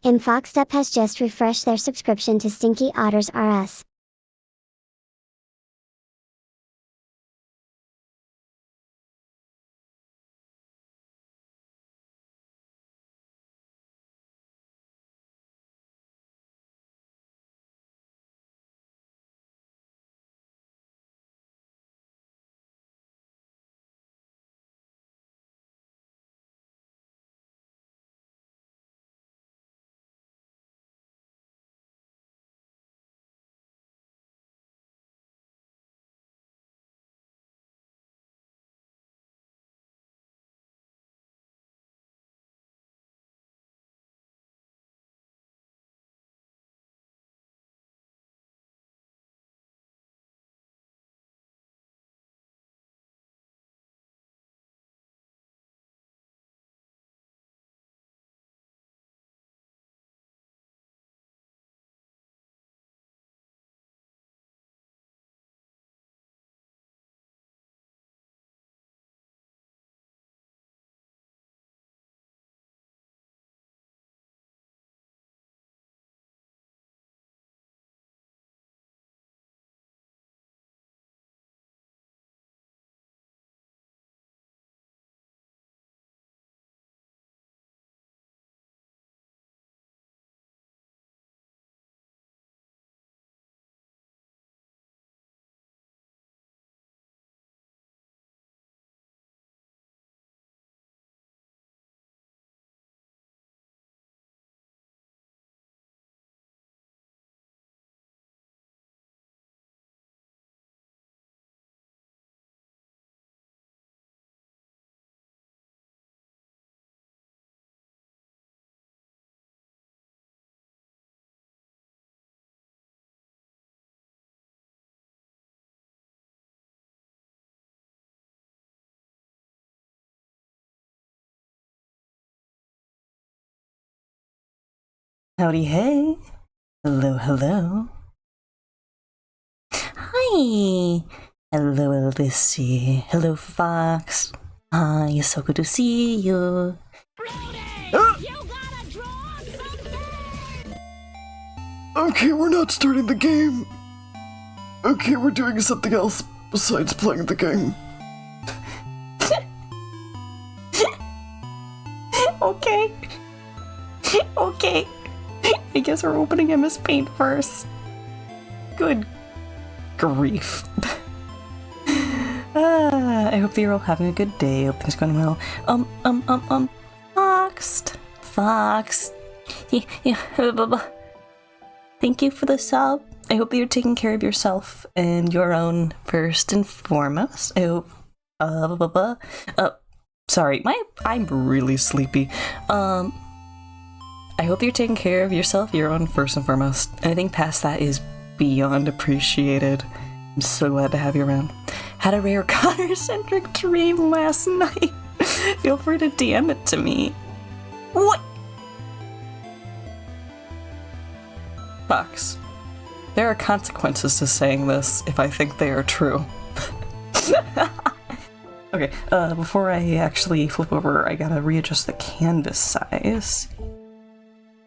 InfoxUp has just refreshed their subscription to Stinky Otters RS. Howdy hey. Hello, hello. Hi. Hello, Alyssa. Hello, Fox. Hi, it's so good to see you. Okay, we're not starting the game. Okay, we're doing something else besides playing the game. Okay. Okay. I guess we're opening MS Paint first. Good grief. I hope that you're all having a good day. Hope things are going well. Fox. Yeah. Thank you for the sub. I hope that you're taking care of yourself and your own first and foremost. I hope. Sorry, I'm really sleepy. I hope you're taking care of yourself, your own first and foremost. Anything past that is beyond appreciated. I'm so glad to have you around. Had a rare Connor-centric dream last night. Feel free to DM it to me. What? Fox, there are consequences to saying this if I think they are true. Okay, before I actually flip over, I gotta readjust the canvas size.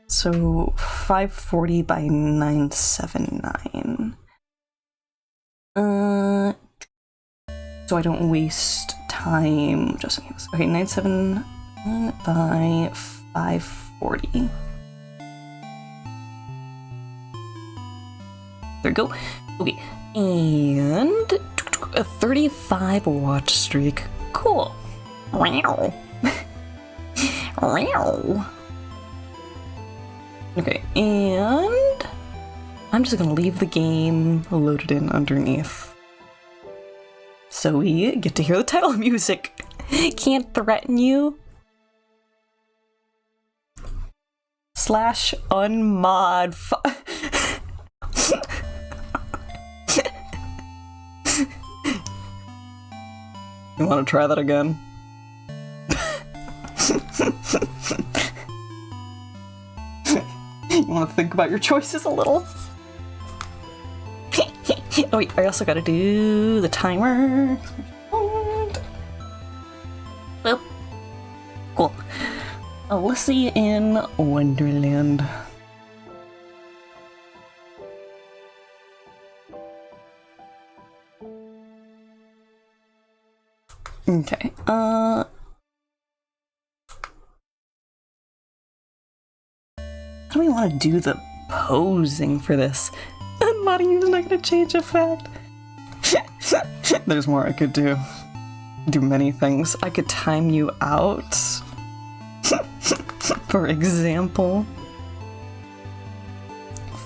So 540 by 979. So I don't waste time just in case. Okay, 979 by 540. There we go. Okay, and a 35 watch streak. Cool. Wow. Wow. Okay, and I'm just gonna leave the game loaded in underneath. So we get to hear the title music. Can't threaten you. / unmod. You want to try that again? You want to think about your choices a little? Oh wait, I also gotta do the timer. Well, cool. Alicia in Wonderland. Okay, how do we want to do the posing for this? Mariu's not gonna change a fact. There's more I could do. Do many things. I could time you out. For example,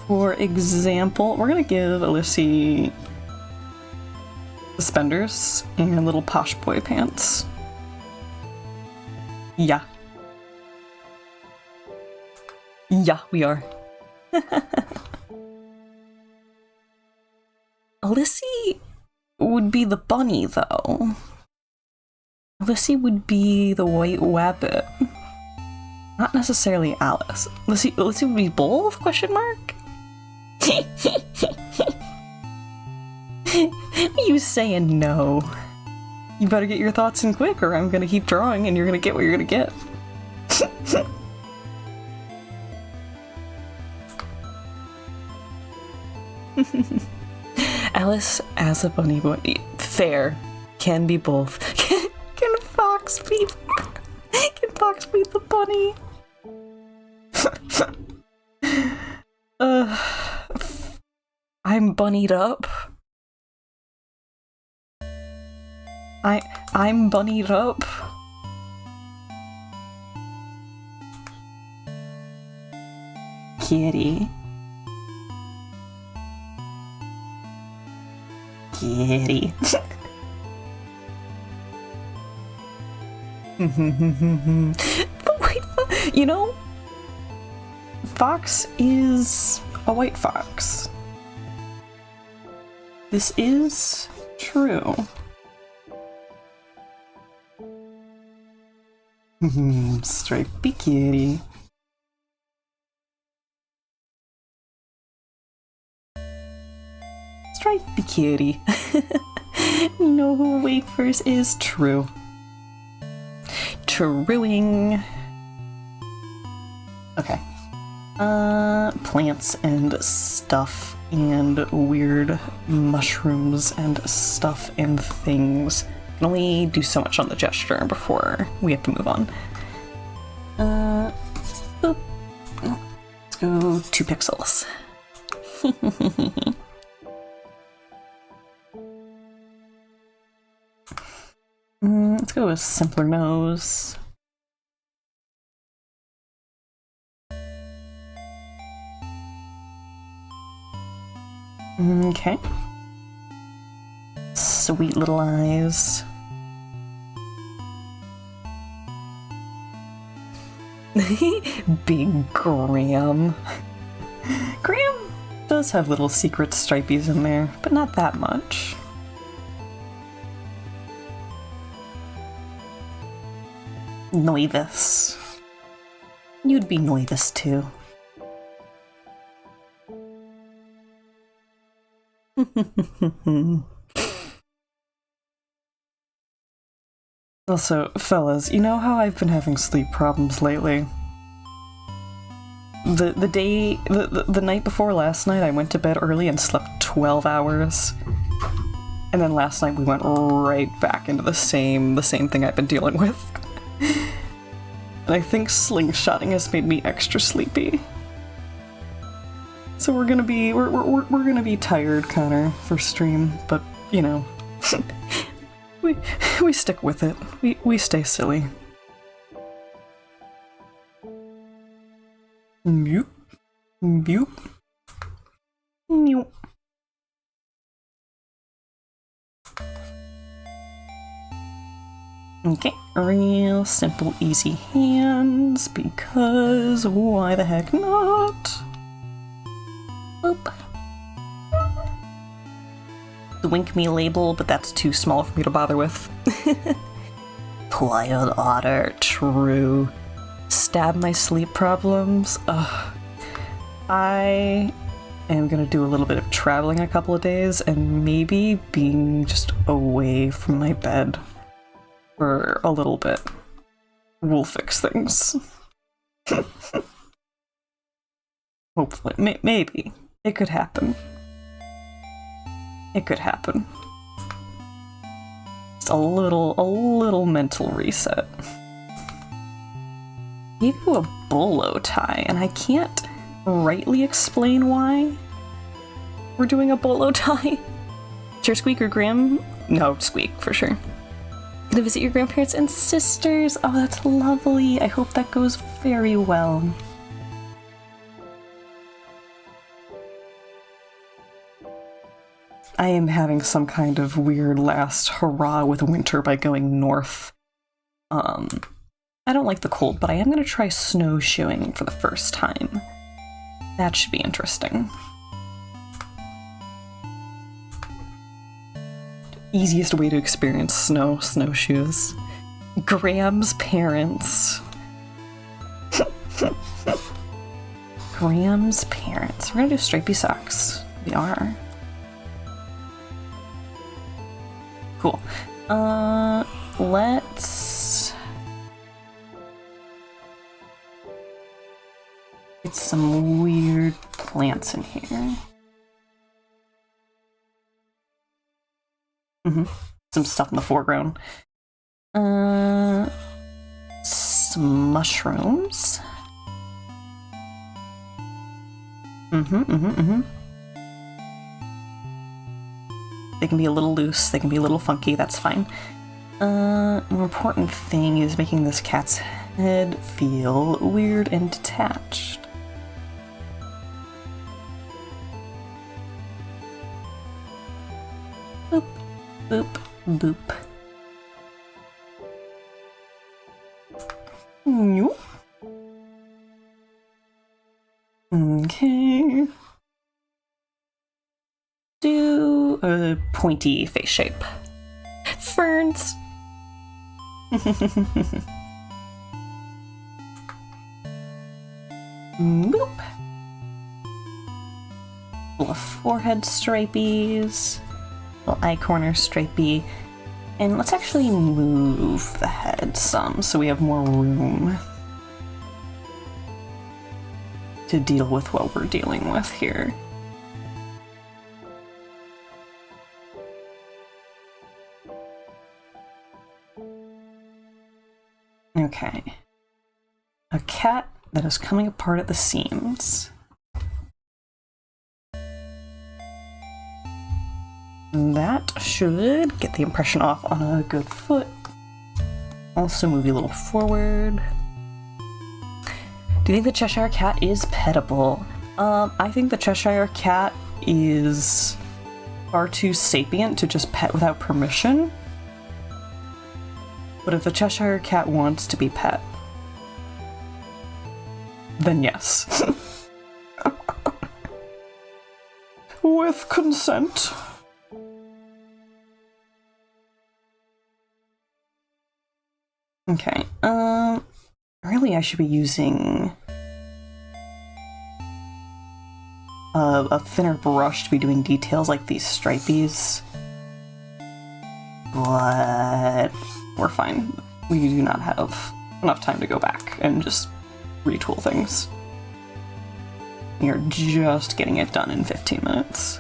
we're gonna give Alicia suspenders and little posh boy pants. Yeah. Yeah, we are. Alicia would be the bunny, though. Alicia would be the white rabbit. Not necessarily Alice. Alicia would be both? Question mark? You saying no. You better get your thoughts in quick or I'm gonna keep drawing and you're gonna get what you're gonna get. Alice as a bunny boy. Fair. Can be both. Can Fox be... Can Fox be the bunny? I'm bunnied up. I'm bunnied up. Kitty. Kitty. You know, Fox is a white fox. This is true. Stripey kitty. Stripey kitty. Know who wafers is true. Truing. Okay. Plants and stuff and weird mushrooms and stuff and things. Can only do so much on the gesture before we have to move on. Boop. Let's go 2 pixels. Let's go with simpler nose. Okay. Sweet little eyes. Big Graham. Graham does have little secret stripies in there, but not that much. Noivus. You'd be Noivus too. Also, fellas, you know how I've been having sleep problems lately? The night before last night, I went to bed early and slept 12 hours. And then last night we went right back into the same thing I've been dealing with. And I think slingshotting has made me extra sleepy. So we're gonna be tired, Connor, for stream, but you know, we stick with it. We stay silly. Mute, mute, mute. Okay, real simple, easy hands, because why the heck not? Boop. The Wink Me label, but that's too small for me to bother with. Wild otter, true. Stab my sleep problems. Ugh. I am gonna do a little bit of traveling a couple of days and maybe being just away from my bed for a little bit will fix things. Hopefully. Maybe. It could happen. It could happen. Just a little mental reset. Gave you a bolo tie, and I can't rightly explain why we're doing a bolo tie. Sure, Squeak or Graham? No, Squeak, for sure. Gonna visit your grandparents and sisters. Oh, that's lovely. I hope that goes very well. I am having some kind of weird last hurrah with winter by going north. I don't like the cold, but I am gonna try snowshoeing for the first time. That should be interesting. Easiest way to experience snowshoes. Graham's parents. Graham's parents. We're gonna do stripy socks. We are. Cool. Let's get some weird plants in here. Some stuff in the foreground. Some mushrooms. They can be a little loose, they can be a little funky, that's fine. More important thing is making this cat's head feel weird and detached. Boop, boop, boop. Nope. Okay. Do a pointy face shape. Ferns! Boop. Little forehead stripies. Little eye corner stripey. And let's actually move the head some so we have more room to deal with what we're dealing with here. Okay. A cat that is coming apart at the seams. That should get the impression off on a good foot. Also move you a little forward. Do you think the Cheshire Cat is pettable? I think the Cheshire Cat is far too sapient to just pet without permission. But if the Cheshire Cat wants to be pet, then yes. With consent. Okay, really I should be using a thinner brush to be doing details like these stripies. But we're fine. We do not have enough time to go back and just retool things. We are just getting it done in 15 minutes.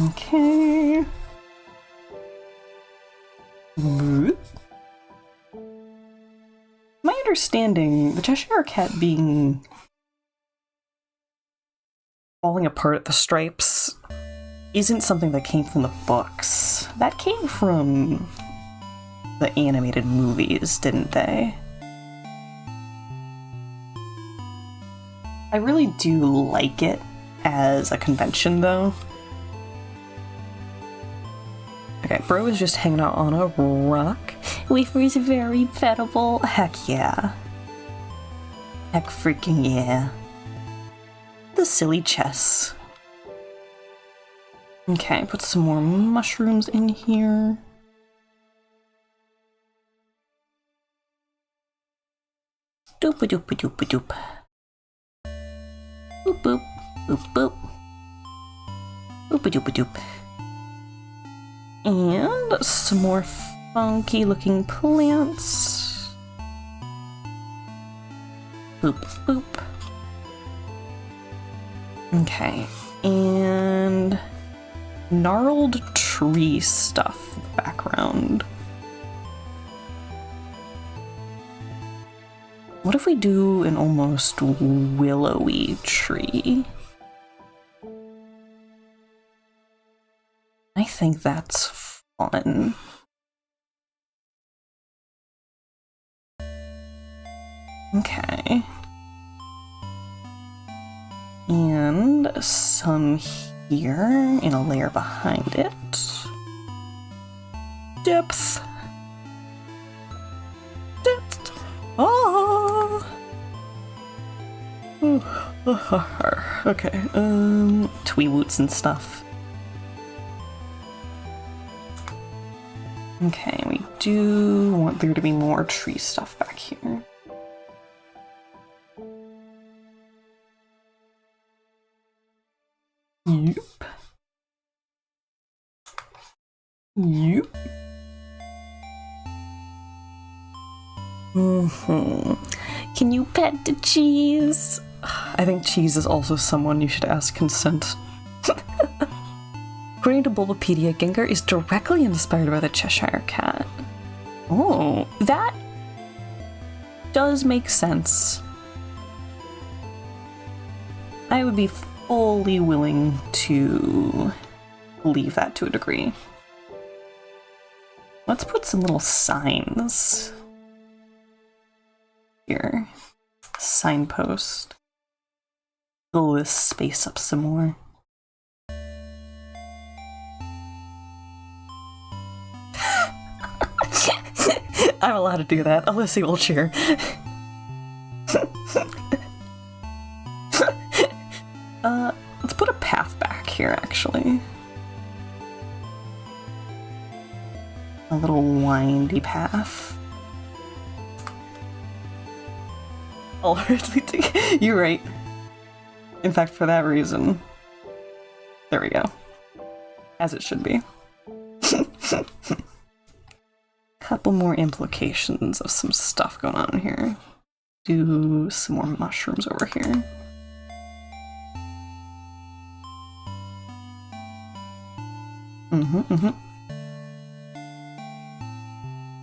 Okay. My understanding, the Cheshire Cat being falling apart at the stripes isn't something that came from the books. That came from the animated movies, didn't they? I really do like it as a convention, though. Okay, Bro is just hanging out on a rock. Wafer is very pettable. Heck yeah. Heck freaking yeah. The silly chess. Okay, put some more mushrooms in here. Doop a doop a doop a doop. Boop boop. Boop boop. Boop a doop a doop. And some more funky looking plants. Boop, boop. Okay, and gnarled tree stuff in the background. What if we do an almost willowy tree? I think that's fun. Okay. And some here in a layer behind it. Depth. Depth. Oh. Okay. Tweewoots and stuff. Okay, we do want there to be more tree stuff back here. Yep. Yep. Can you pet the cheese? I think cheese is also someone you should ask consent. According to Bulbapedia, Gengar is directly inspired by the Cheshire Cat. Oh, that does make sense. I would be fully willing to believe that to a degree. Let's put some little signs here. Signpost. Fill this space up some more. I'm allowed to do that. Alyssa will cheer. Let's put a path back here, actually. A little windy path. You're right. In fact, for that reason. There we go. As it should be. Couple more implications of some stuff going on here. Do some more mushrooms over here.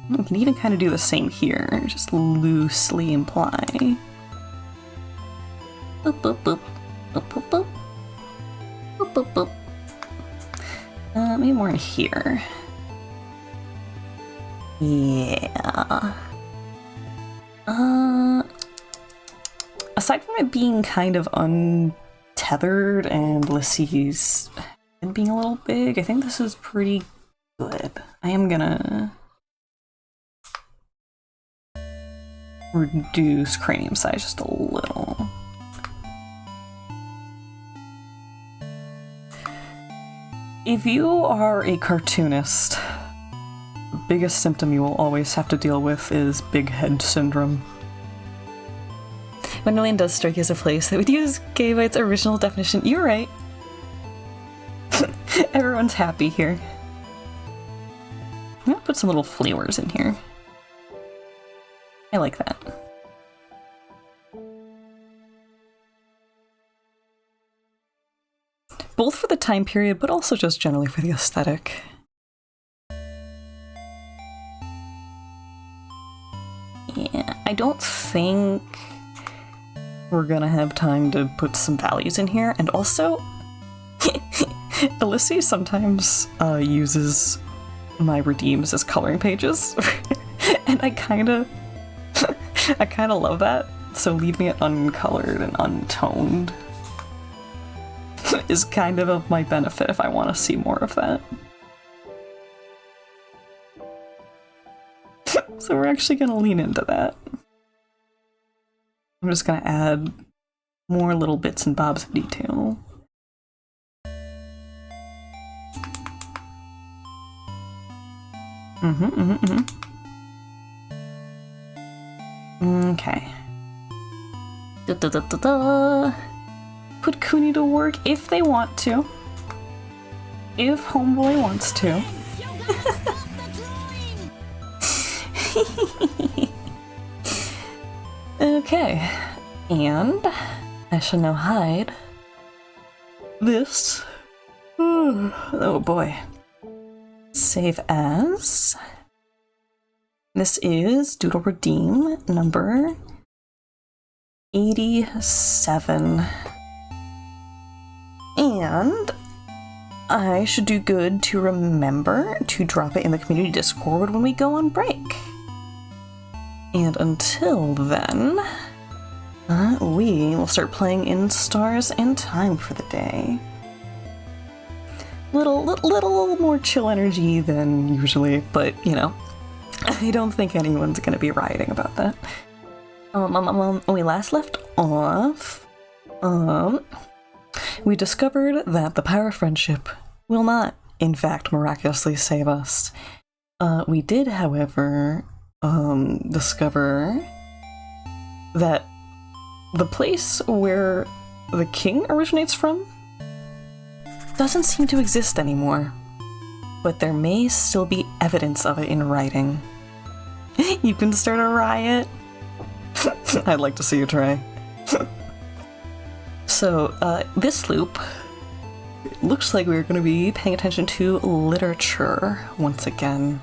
We can even kind of do the same here, just loosely imply. Boop, boop, boop. Boop, boop, boop. Boop, boop, boop. Maybe more in here. Yeah. Aside from it being kind of untethered and Lissy's head being a little big, I think this is pretty good. I am gonna reduce cranium size just a little. If you are a cartoonist, the biggest symptom you will always have to deal with is big head syndrome. Wendolian does strike as a place that would use Gavite's original definition. You're right. Everyone's happy here. I'm gonna put some little flowers in here. I like that. Both for the time period, but also just generally for the aesthetic. Yeah, I don't think we're gonna have time to put some values in here, and also Alyssa sometimes uses my redeems as coloring pages, and I kind of love that. So leaving it uncolored and untoned is kind of my benefit if I want to see more of that. So we're actually going to lean into that. I'm just going to add more little bits and bobs of detail. Okay. Put Kuni to work if they want to. If Homeboy wants to. Okay, and I shall now hide this. Oh boy. Save as. This is Doodle Redeem number 87. And I should do good to remember to drop it in the community Discord when we go on break. And until then, we will start playing in Stars and Time for the day. Little more chill energy than usually, but you know, I don't think anyone's gonna be rioting about that. When we last left off, we discovered that the power of friendship will not, in fact, miraculously save us. We did, however, discover that the place where the king originates from doesn't seem to exist anymore, but there may still be evidence of it in writing. You can start a riot. I'd like to see you try. So, this loop, it looks like we're going to be paying attention to literature once again.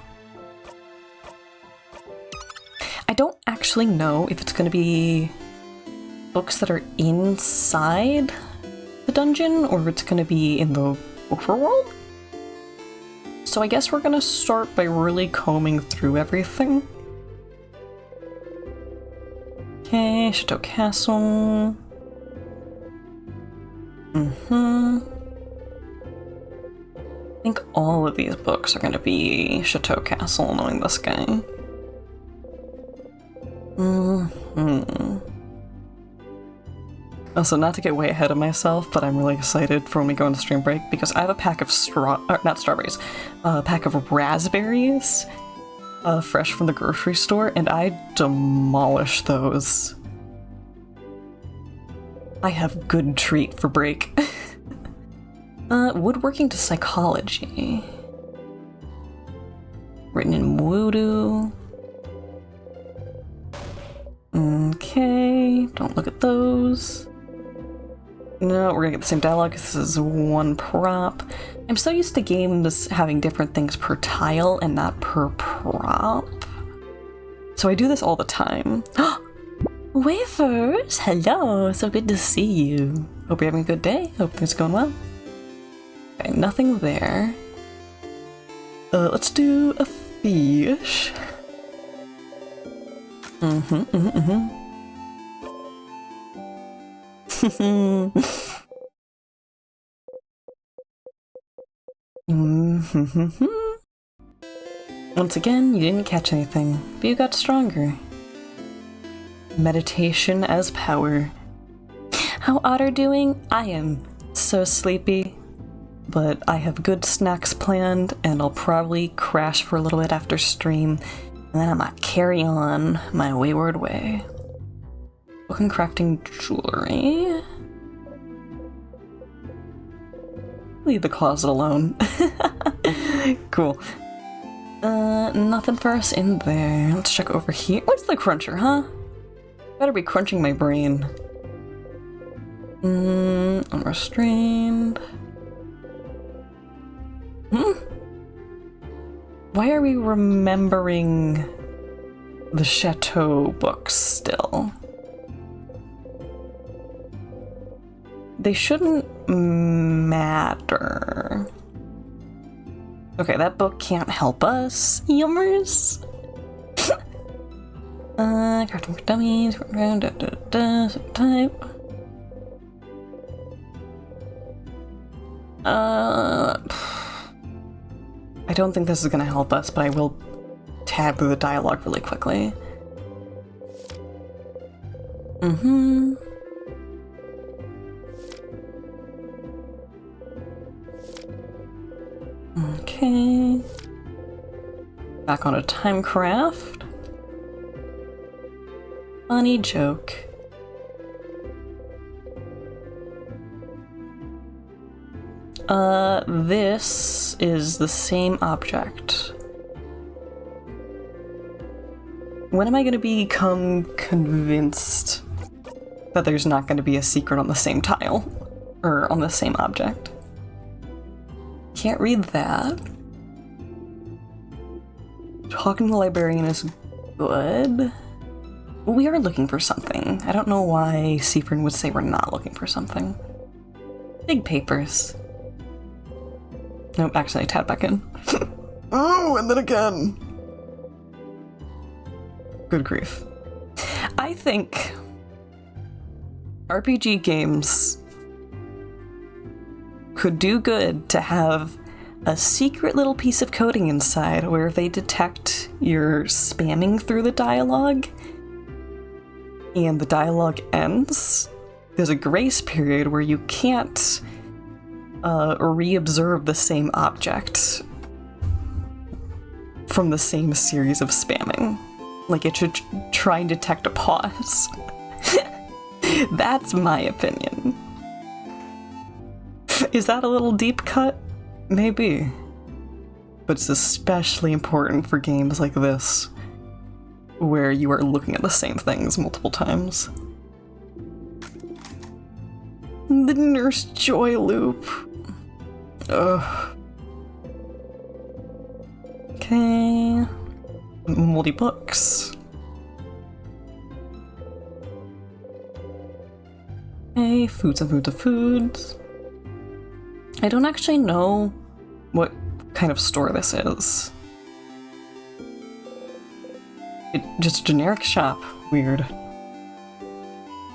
I don't actually know if it's going to be books that are inside the dungeon or if it's going to be in the overworld. So I guess we're going to start by really combing through everything. Okay, Chateau Castle. I think all of these books are going to be Chateau Castle, knowing this guy. Also, not to get way ahead of myself, but I'm really excited for when we go into stream break because I have a pack of a pack of raspberries, fresh from the grocery store, and I demolished those. I have good treat for break. Woodworking to psychology. Written in Voodoo. Okay, don't look at those. No, we're gonna get the same dialogue because this is one prop. I'm so used to games having different things per tile and not per prop. So I do this all the time. Wafers! Hello! So good to see you. Hope you're having a good day. Hope things are going well. Okay, nothing there. Let's do a fish. Once again, you didn't catch anything, but you got stronger. Meditation as power. How Otter doing? I am so sleepy, but I have good snacks planned, and I'll probably crash for a little bit after stream, and then I might carry on my wayward way. Book and crafting jewelry. Leave the closet alone. Cool. Nothing for us in there. Let's check over here. What's the cruncher, huh? Better be crunching my brain. Unrestrained. Why are we remembering the Chateau books still? They shouldn't matter. Okay, that book can't help us. Yummers. Crafting for dummies. Type. I don't think this is gonna help us, but I will tab through the dialogue really quickly. Okay. Back on a Timecraft. Funny joke. This is the same object. When am I gonna become convinced that there's not gonna be a secret on the same tile? Or on the same object? Can't read that. Talking to the librarian is good. We are looking for something. I don't know why Seafern would say we're not looking for something. Big papers. Nope, actually I tapped back in. Oh, and then again. Good grief. I think RPG games could do good to have a secret little piece of coding inside where if they detect you're spamming through the dialogue and the dialogue ends, there's a grace period where you can't re-observe the same object from the same series of spamming. Like it should try and detect a pause. That's my opinion. Is that a little deep cut? Maybe. But it's especially important for games like this, where you are looking at the same things multiple times. The Nurse Joy loop. Ugh. Okay. Moldy books. Okay, foods and foods of foods. I don't actually know what kind of store this is. Just a generic shop. Weird.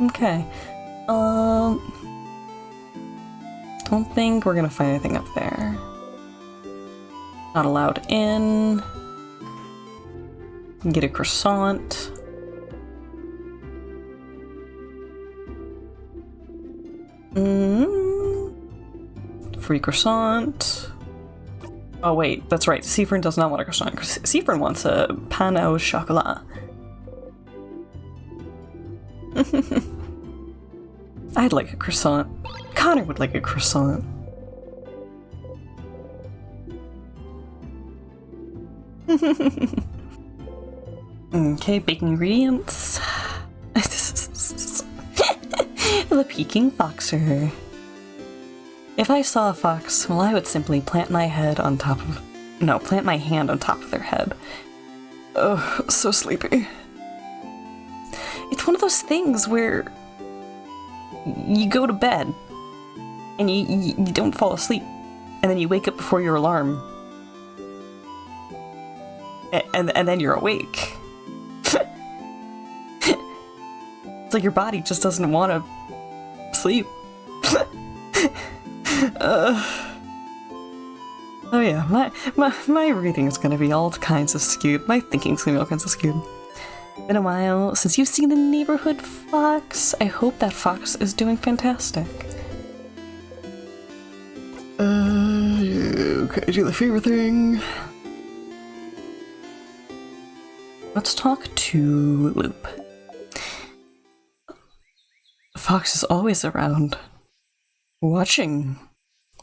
Okay. Don't think we're gonna find anything up there. Not allowed in. Get a croissant. Free croissant. Oh wait, that's right. Seafern does not want a croissant. Seafern wants a pain au chocolat. I'd like a croissant. Connor would like a croissant. Okay, baking ingredients. The Peking Foxer. If I saw a fox, well, I would simply plant my hand on top of their head. Ugh, so sleepy. It's one of those things where you go to bed and you don't fall asleep, and then you wake up before your alarm, and then you're awake. It's like your body just doesn't want to sleep. Oh yeah, my reading is gonna be all kinds of skewed. My thinking's gonna be all kinds of skewed. Been a while since you've seen the neighborhood fox. I hope that fox is doing fantastic. Okay, do the favorite thing. Let's talk to Loop. The fox is always around. Watching.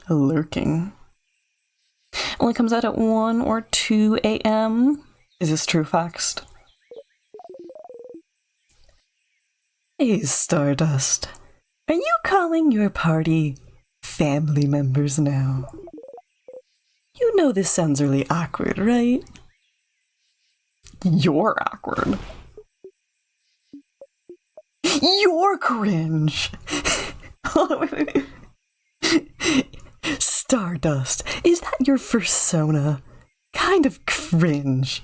Lurking. Only comes out at 1 or 2 a.m. Is this true, Fox? Hey, Stardust. Are you calling your party family members now? You know this sounds really awkward, right? You're awkward. You're cringe. Oh, wait. Stardust, is that your persona? Kind of cringe.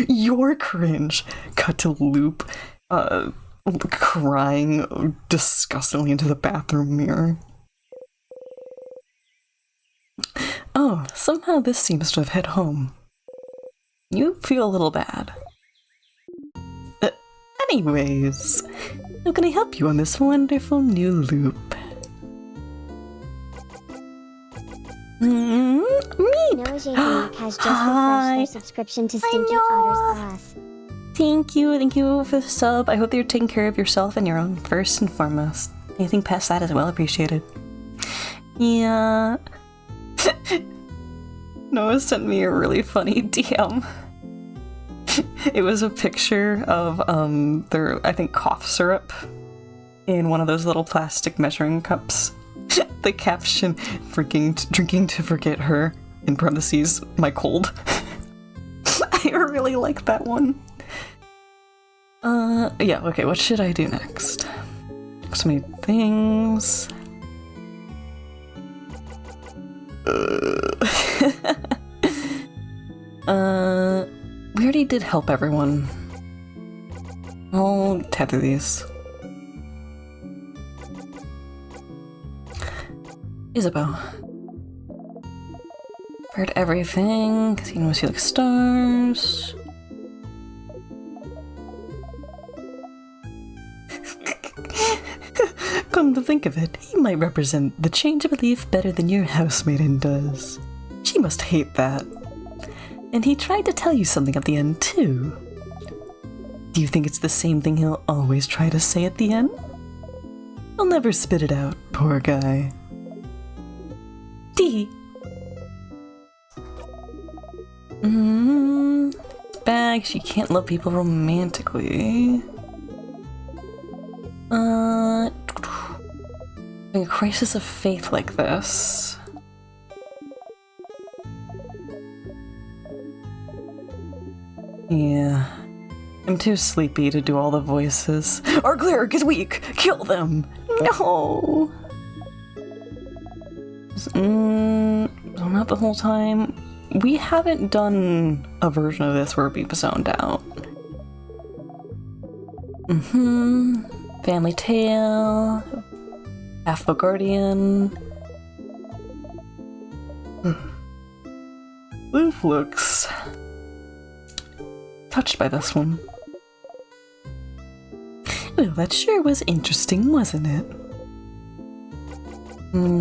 You're cringe. Cut to Loop, crying disgustingly into the bathroom mirror. Oh, somehow this seems to have hit home. You feel a little bad. Anyways, how can I help you on this wonderful new loop? Noje has just refreshed their subscription to Stinky Otter's Class. Thank you for the sub. I hope that you're taking care of yourself and your own first and foremost. Anything past that is well appreciated. Yeah. Noah sent me a really funny DM. It was a picture of their, I think, cough syrup in one of those little plastic measuring cups. The caption, drinking to forget her, in parentheses, my cold. I really like that one. Yeah, okay, what should I do next? So many things. We already did help everyone. I'll tether these. Isabel. Heard everything, because you know she likes stars. Come to think of it, he might represent the change of a leaf better than your housemaiden does. She must hate that. And he tried to tell you something at the end, too. Do you think it's the same thing he'll always try to say at the end? He'll never spit it out, poor guy. D. Bag, she can't love people romantically. In a crisis of faith like this. Yeah. I'm too sleepy to do all the voices. Our cleric is weak! Kill them! No! Not the whole time. We haven't done a version of this where we've zoned out. Family Tale. Half the Guardian. Luke looks touched by this one. Well, that sure was interesting, wasn't it?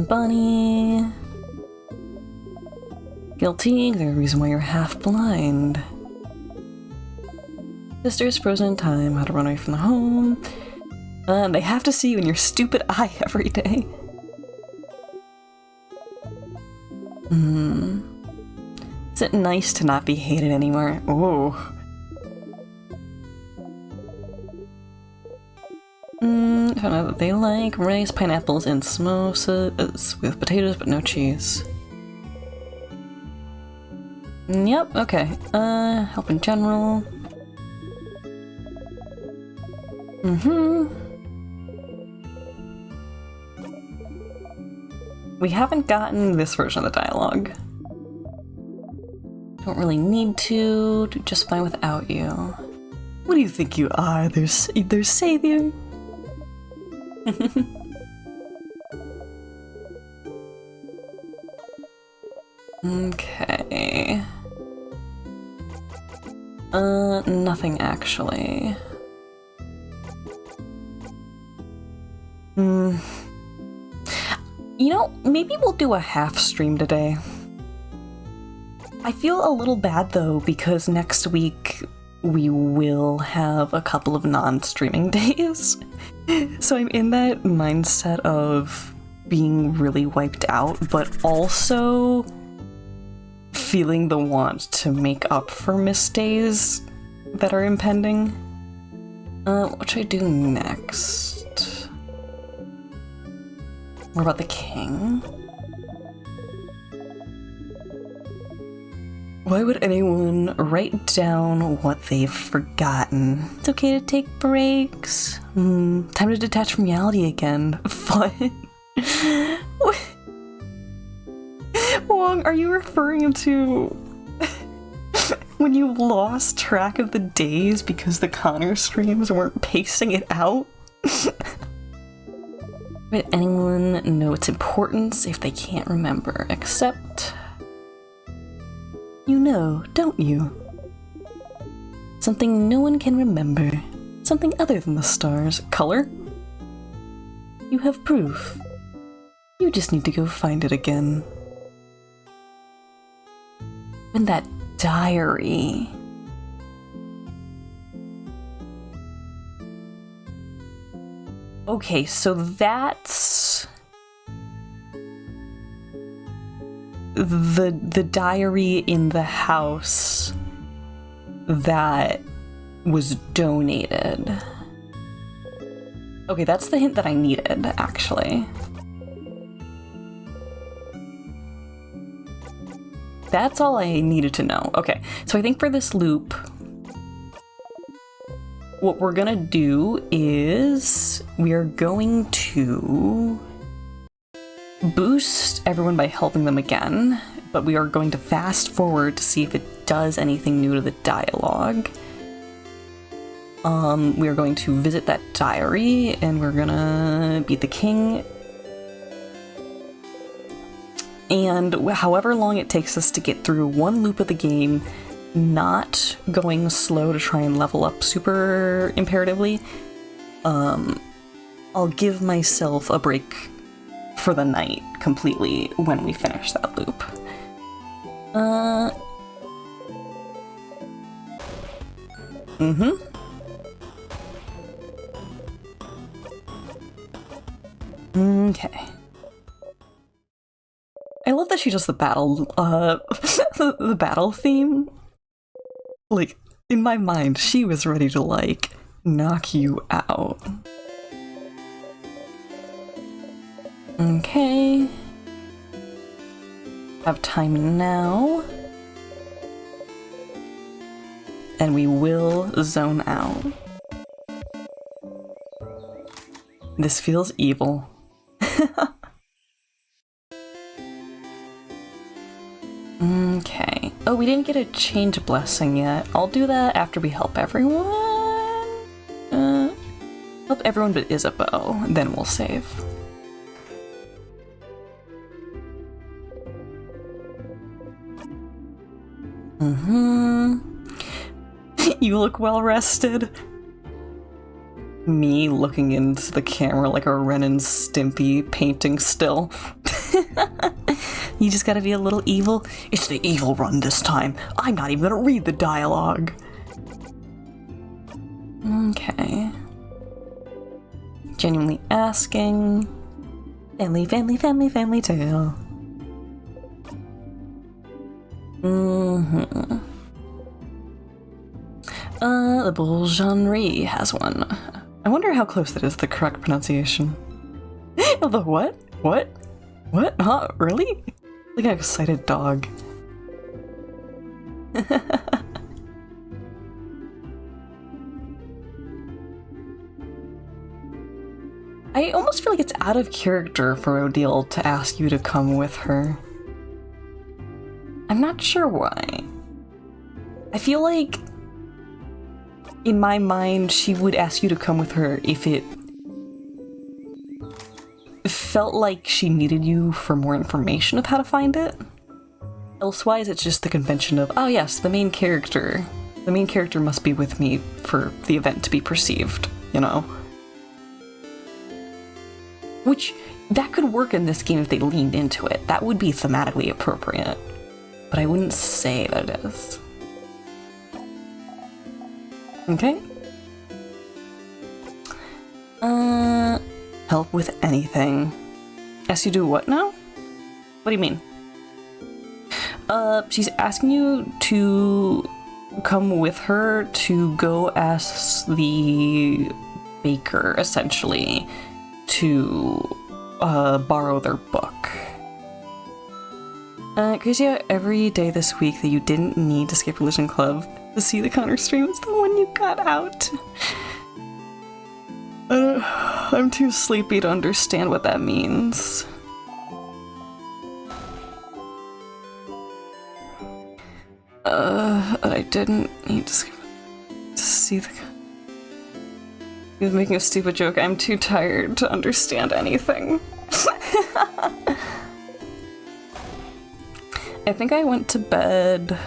Bunny. Guilty, the reason why you're half blind. Sister's frozen in time, how to run away from the home. They have to see you in your stupid eye every day. Is it nice to not be hated anymore? Oh. Found out that they like rice, pineapples, and samosas with potatoes, but no cheese. Yep, okay. Help in general. We haven't gotten this version of the dialogue. Don't really need to. Do just fine without you. What do you think you are, their savior? Okay. Nothing actually. You know, maybe we'll do a half stream today. I feel a little bad though, because next week we will have a couple of non-streaming days. So I'm in that mindset of being really wiped out, but also feeling the want to make up for missed days that are impending. What should I do next? What about the king? Why would anyone write down what they've forgotten? It's okay to take breaks. Time to detach from reality again. Fun. Wong, are you referring to when you lost track of the days because the Connor streams weren't pacing it out? Would anyone know its importance if they can't remember, except... You know, don't you? Something no one can remember. Something other than the stars. Color? You have proof. You just need to go find it again. And that diary... Okay, so that's... the diary in the house that was donated. Okay, that's the hint that I needed, actually. That's all I needed to know. Okay, so I think for this loop, what we're gonna do is we are going to boost everyone by helping them again, but we are going to fast forward to see if it does anything new to the dialogue. We are going to visit that diary, and we're gonna beat the king. And however long it takes us to get through one loop of the game, not going slow to try and level up super imperatively, I'll give myself a break for the night completely when we finish that loop. Okay. I love that she does the battle, the battle theme. Like, in my mind, she was ready to, like, knock you out. Okay. Have time now. And we will zone out. This feels evil. Okay. Oh, we didn't get a change blessing yet. I'll do that after we help everyone. Help everyone but Isabeau, then we'll save. You look well rested. Me looking into the camera like a Ren and Stimpy painting still. You just gotta be a little evil. It's the evil run this time. I'm not even gonna read the dialogue. Okay. Genuinely asking. Family, family, family, family tale. The Boljanri has one. I wonder how close that is to the correct pronunciation. The what? What? What? Huh? Really? Like an excited dog. I almost feel like it's out of character for Odile to ask you to come with her. I'm not sure why. I feel like in my mind she would ask you to come with her if it felt like she needed you for more information of how to find it. Elsewise, it's just the convention of, oh yes, the main character. The main character must be with me for the event to be perceived, you know? Which, that could work in this game if they leaned into it. That would be thematically appropriate. But I wouldn't say that it is. Okay. Help with anything. Ask you to do what now? What do you mean? She's asking you to come with her to go ask the baker, essentially, to borrow their book. Crazy how every day this week that you didn't need to skip Religion Club to see the Connor stream is the one you got out. I'm too sleepy to understand what that means. I didn't need to skip to see the... He was making a stupid joke. I'm too tired to understand anything. I think I went to bed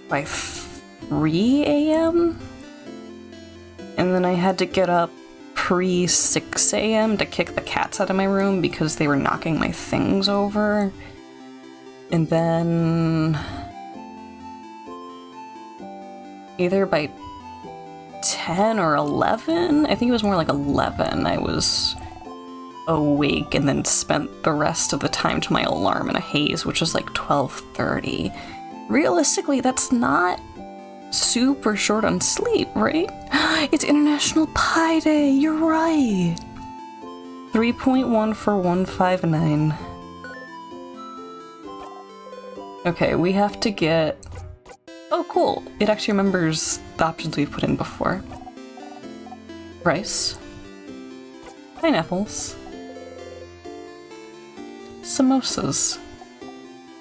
by 3 a.m. and then I had to get up pre 6 a.m. to kick the cats out of my room because they were knocking my things over. And then either by 10 or 11, I think it was more like 11, I was awake and then spent the rest of the time to my alarm in a haze, which was like 12:30. Realistically, that's not super short on sleep, right? It's International Pi Day, you're right! 3.1 for 159. Okay, we have to get... Oh, cool! It actually remembers the options we've put in before. Rice. Pineapples. Samosas.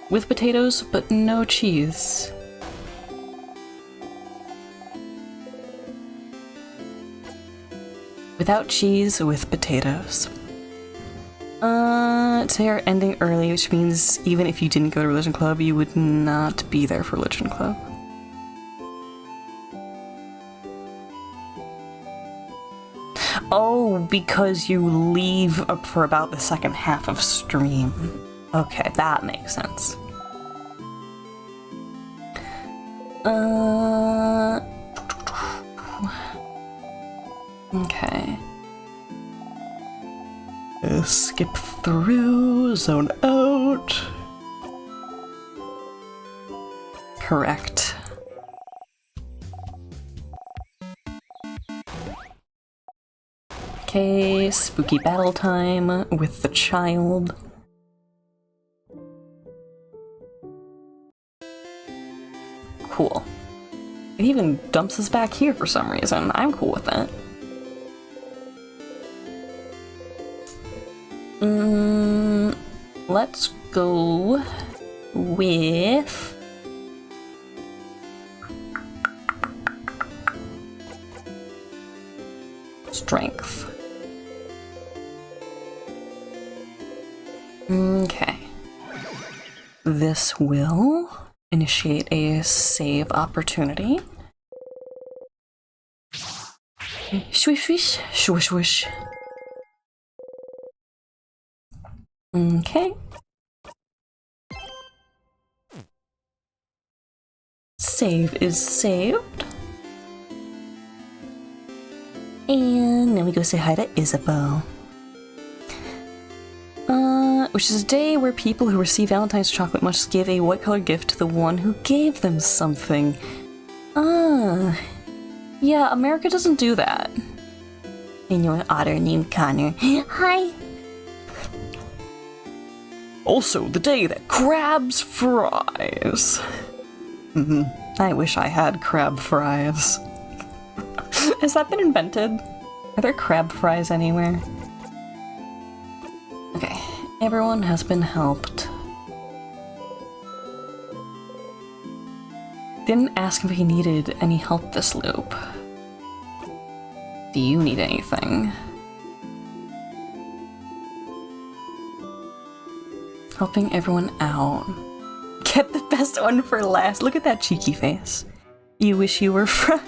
With potatoes, but no cheese. Without cheese, with potatoes. Today are ending early, which means even if you didn't go to Religion Club, you would not be there for Religion Club. Oh, because you leave for about the second half of stream. Okay, that makes sense. Okay. Skip through, zone out. Correct. Okay, spooky battle time with the child. Cool. It even dumps us back here for some reason. I'm cool with that. Let's go with... strength. Okay. This will initiate a save opportunity. Swish, swish, swish, swish. Okay. Save is saved. And then we go say hi to Isabeau. Which is a day where people who receive Valentine's chocolate must give a white-colored gift to the one who gave them something. Yeah, America doesn't do that. I know an otter named Connor. Hi! Also, the day that crabs fries. I wish I had crab fries. Has that been invented? Are there crab fries anywhere? Okay, everyone has been helped. Didn't ask if he needed any help this loop. Do you need anything? Helping everyone out. Get the best one for last. Look at that cheeky face. You wish you were friends.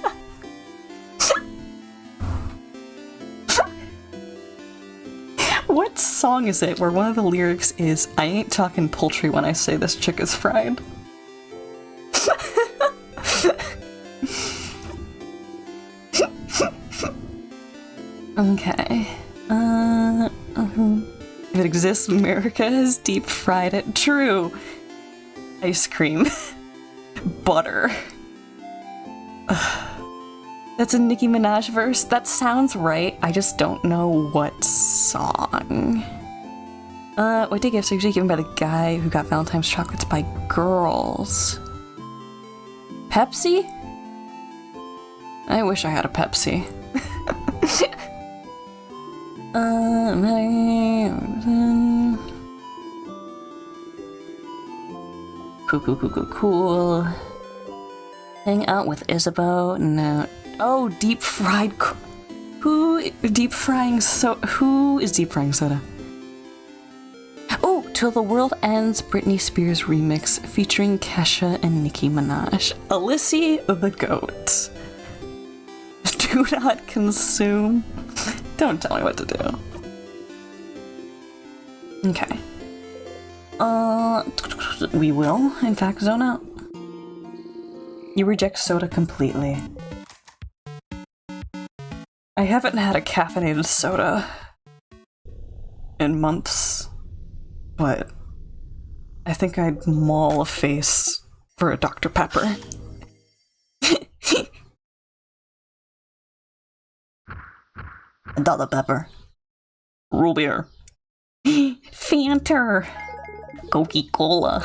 What song is it where one of the lyrics is, I ain't talking poultry when I say this chick is fried? Okay. If it exists, America has deep fried it. True. Ice cream. Butter. That's a Nicki Minaj verse? That sounds right. I just don't know what song. What day gifts are usually given by the guy who got Valentine's chocolates by girls? Pepsi? I wish I had a Pepsi. Cool. Hang out with Isabeau? No. Oh, deep fried. Who is deep frying soda? Oh, Till the World Ends, Britney Spears remix featuring Kesha and Nicki Minaj. Alissie the Goat. Do not consume. Don't tell me what to do. Okay. We will, in fact, zone out. You reject soda completely. I haven't had a caffeinated soda in months, but I think I'd maul a face for a Dr. Pepper. Dr. Pepper. Root beer. Fanta. Coca-Cola.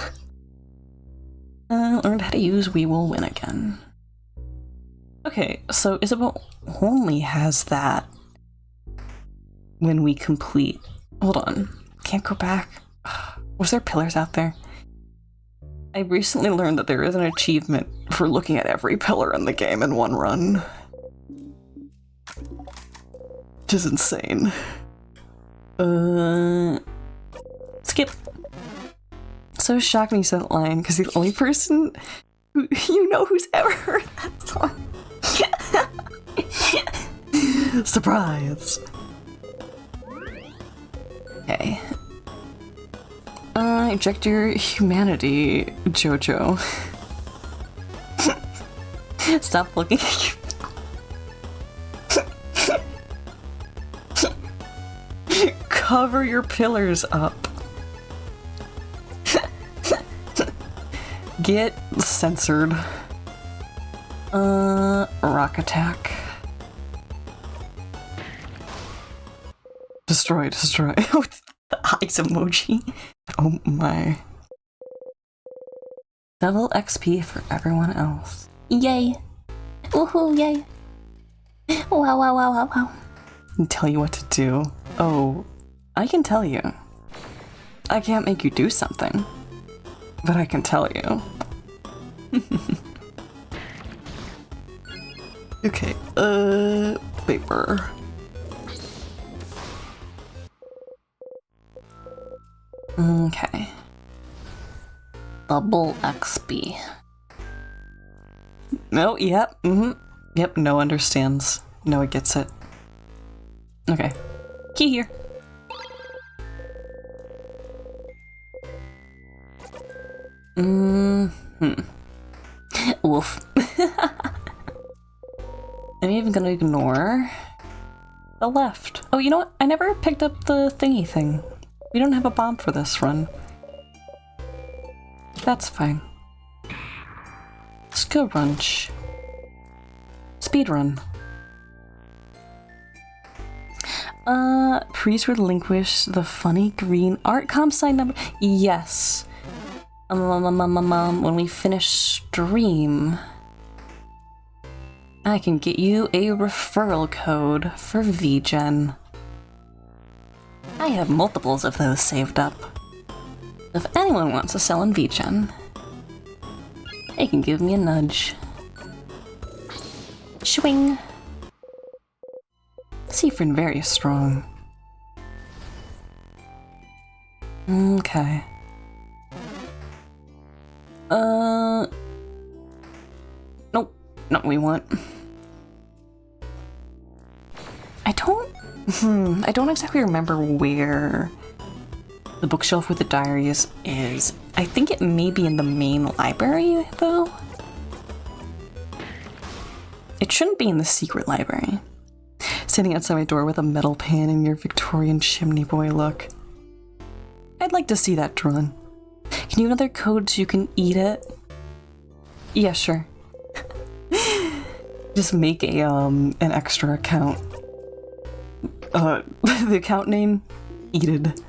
Learned how to use We Will Win again. Okay, so Isabel only has that when we complete. Hold on. Can't go back. Was there pillars out there? I recently learned that there is an achievement for looking at every pillar in the game in one run. Which is insane. Skip. So shocked when you said that line, because the only person who who's ever heard that song. Surprise! Okay. Inject your humanity, Jojo. Stop looking at you. Cover your pillars up. Get censored. Rock attack. Destroy. With the eyes emoji. Oh my. Double XP for everyone else. Yay! Woohoo, yay! Wow. And tell you what to do. Oh, I can tell you. I can't make you do something, but I can tell you. Okay, paper. Okay. Double XP. No, yep, Yep, no understands. No, it gets it. Okay. Key here. Woof. I'm even gonna ignore the left. Oh, you know what? I never picked up the thingy thing. We don't have a bomb for this run. That's fine. Skill runch. Speed run. Please relinquish the funny green art comp sign number. Yes. When we finish stream, I can get you a referral code for VGen. I have multiples of those saved up. If anyone wants to sell in VGen, they can give me a nudge. Swing. Seafrin very strong. Okay. Nope. Not what we want. I don't exactly remember where the bookshelf with the diaries is. I think it may be in the main library, though. It shouldn't be in the secret library. Standing outside my door with a metal pan in your Victorian chimney boy look. I'd like to see that drawn. Can you have another code so you can eat it? Yeah, sure. Just make a an extra account. The account name? Eated.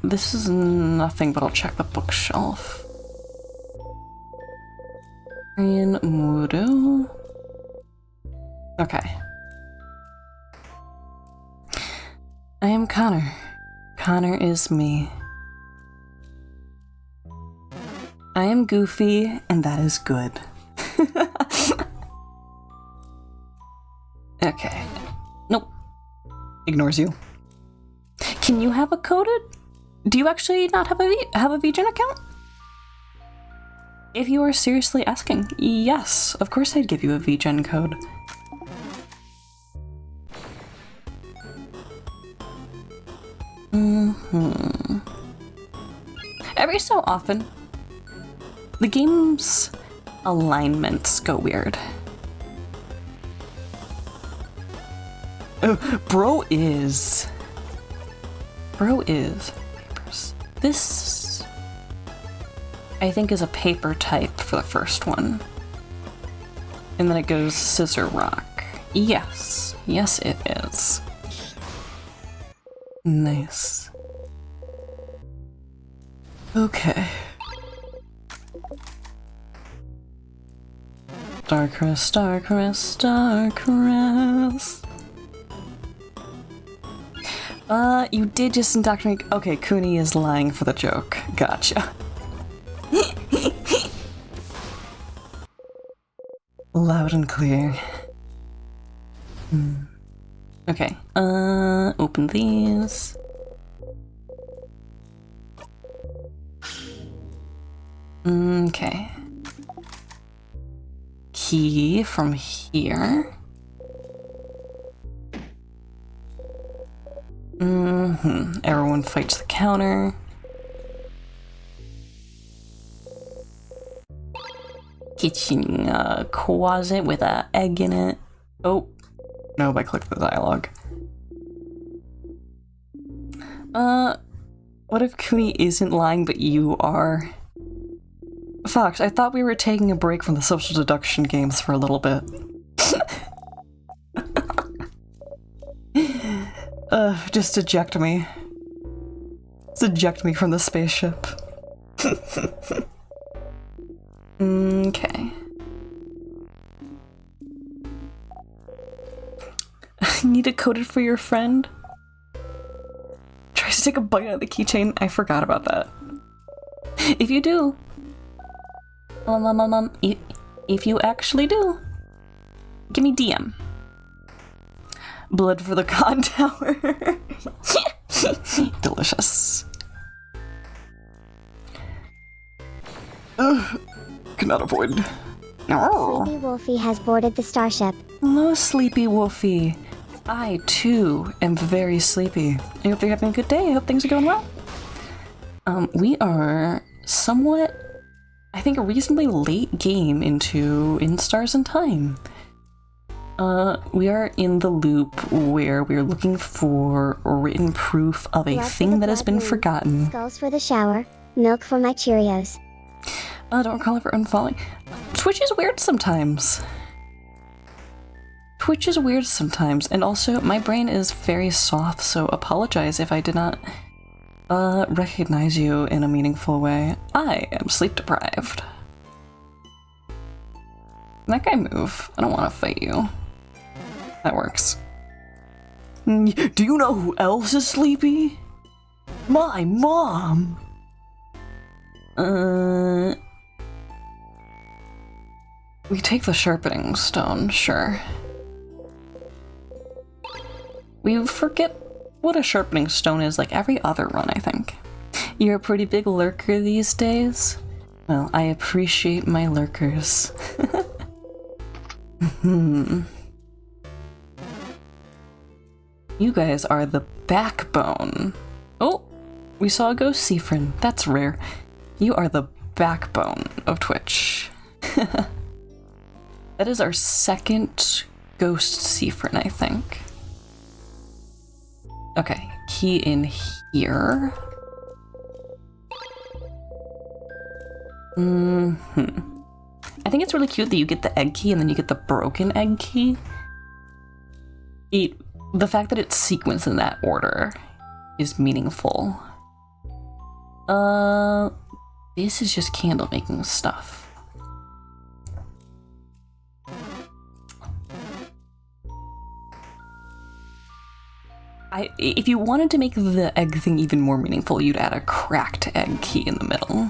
This is nothing, but I'll check the bookshelf. Korean Mudo. Okay. I am Connor. Connor is me. I am goofy, and that is good. Okay. Nope. Ignores you. Can you have a coded? Do you actually not have a VGen account? If you are seriously asking, yes, of course I'd give you a VGen code. Every so often, the game's alignments go weird. Bro is. Papers. This, I think, is a paper type for the first one. And then it goes scissor rock. Yes. Yes, it is. Nice. Okay. Starcrest, Starcrest, Starcrest. You did just indoctrinate. Okay, Cooney is lying for the joke. Gotcha. Loud and clear. Okay, open these. Okay. Key from here. Everyone fights the counter. Kitchen closet with an egg in it. Oh, no, I clicked the dialogue. What if Cooney isn't lying but you are? Fox, I thought we were taking a break from the social deduction games for a little bit. Just eject me. Just eject me from the spaceship. Okay. Need it coded for your friend? Tries to take a bite out of the keychain. I forgot about that. If you do, if you actually do, give me DM. Blood for the con tower. Delicious. Cannot avoid. Oh. Sleepy Wolfie has boarded the starship. Hello, Sleepy Wolfie. I, too, am very sleepy. I hope you're having a good day. I hope things are going well. We are somewhat, I think, a reasonably late game into In Stars and Time. We are in the loop where we're looking for written proof of a Blood for thing the that has been blood moon. forgotten. Skulls for the shower. Milk for my Cheerios. Don't recall it for unfollowing. Twitch is weird sometimes. Twitch is weird sometimes, and also my brain is very soft, so apologize if I did not recognize you in a meaningful way. I am sleep deprived. That guy move. I don't want to fight you. That works. Do you know who else is sleepy? My mom! We take the sharpening stone, sure. We forget what a sharpening stone is like every other run, I think. You're a pretty big lurker these days. Well, I appreciate my lurkers. You guys are the backbone. Oh, we saw a ghost Seafrin. That's rare. You are the backbone of Twitch. That is our second ghost Seafrin, I think. Okay, key in here. I think it's really cute that you get the egg key and then you get the broken egg key. The fact that it's sequenced in that order is meaningful. This is just candle making stuff. If you wanted to make the egg thing even more meaningful, you'd add a cracked egg key in the middle.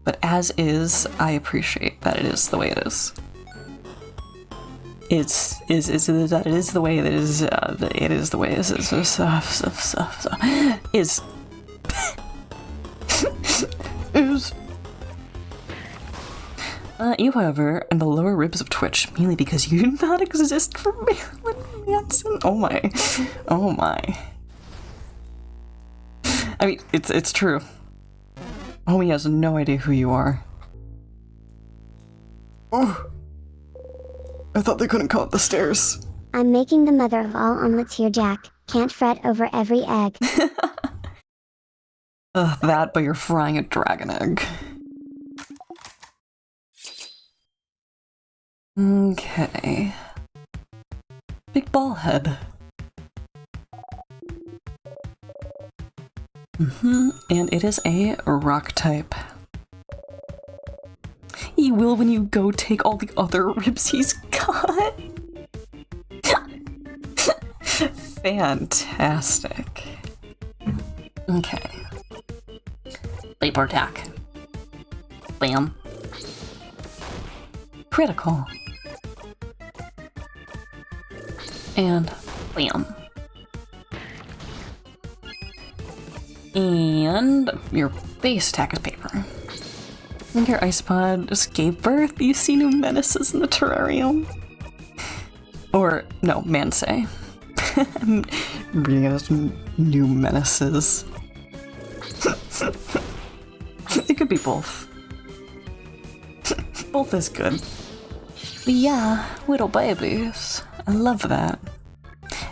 But as is, I appreciate that it is the way it is. It is the way it is. It is the way it is. Is. You, however, are the lower ribs of Twitch, mainly because you do not exist for Marilyn Manson. Oh my. Oh my. I mean, it's true. Homie has no idea who you are. Oh. I thought they couldn't come up the stairs. I'm making the mother of all omelets here, Jack. Can't fret over every egg. That, but you're frying a dragon egg. Okay. Big ball head. And it is a rock type. He will when you go take all the other ribs he's got. Fantastic. Okay. Vapor attack. Bam. Critical. And bam. And your base attack is paper. And your ice pod just gave birth. You see new menaces in the terrarium. Or, no, Mansei. Reading it as new menaces. It could be both. Both is good. But yeah, little babies. I love that.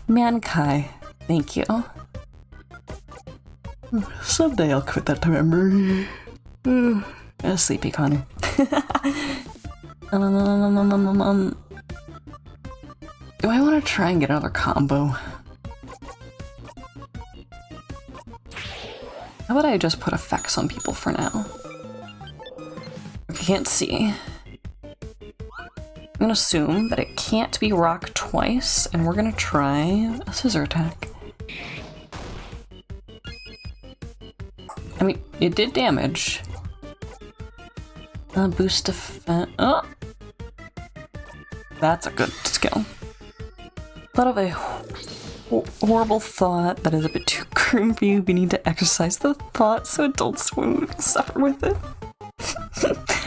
Mankai, thank you. Someday I'll quit that memory. Sleepy Connor. Do I want to try and get another combo? How about I just put effects on people for now? If you can't see, I'm gonna assume that it can't be rock twice, and we're gonna try a scissor attack. I mean, it did damage. Boost defense. Oh! That's a good skill. Thought of a horrible thought that is a bit too creepy. We need to exercise the thought so adults won't suffer with it.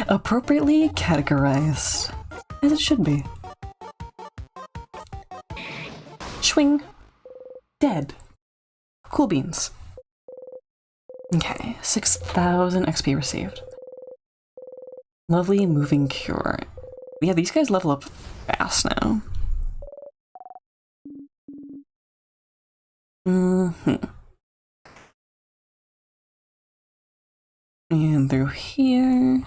Appropriately categorized, as it should be. Swing. Dead. Cool beans. Okay, 6,000 XP received. Lovely moving cure. Yeah, these guys level up fast now. And through here.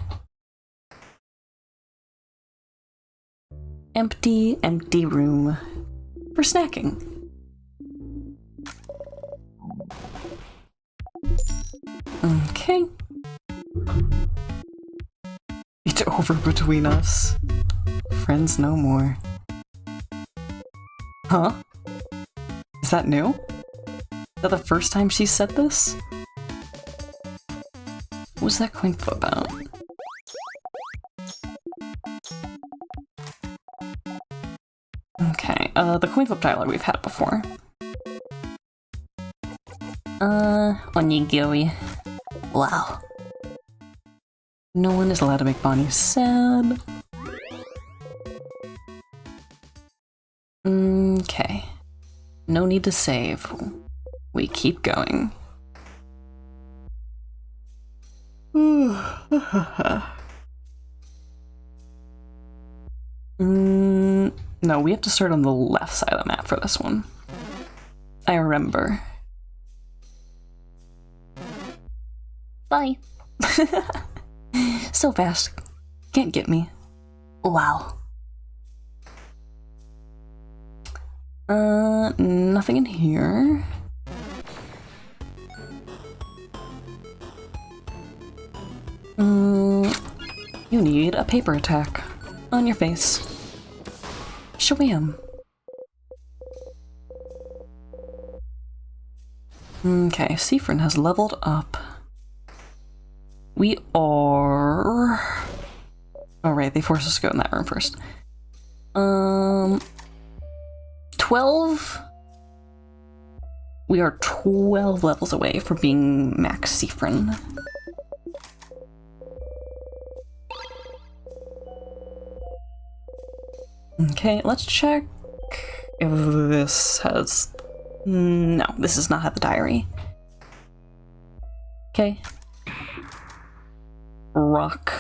Empty, empty room for snacking. Okay. It's over between us. Friends no more. Huh? Is that new? Is that the first time she said this? What was that coin flip about? Okay, the coin flip dialogue we've had before. Onigiri. Wow. No one is allowed to make Bonnie sad. Okay. No need to save. We keep going. No, we have to start on the left side of the map for this one. I remember. Bye. So fast. Can't get me. Wow. Nothing in here. You need a paper attack on your face. Shawam. Okay, Siffrin has leveled up. We are... Oh right, they forced us to go in that room first. 12? We are 12 levels away from being max Siffrin. Okay, let's check if this has... No, this does not have the diary. Okay. Rock.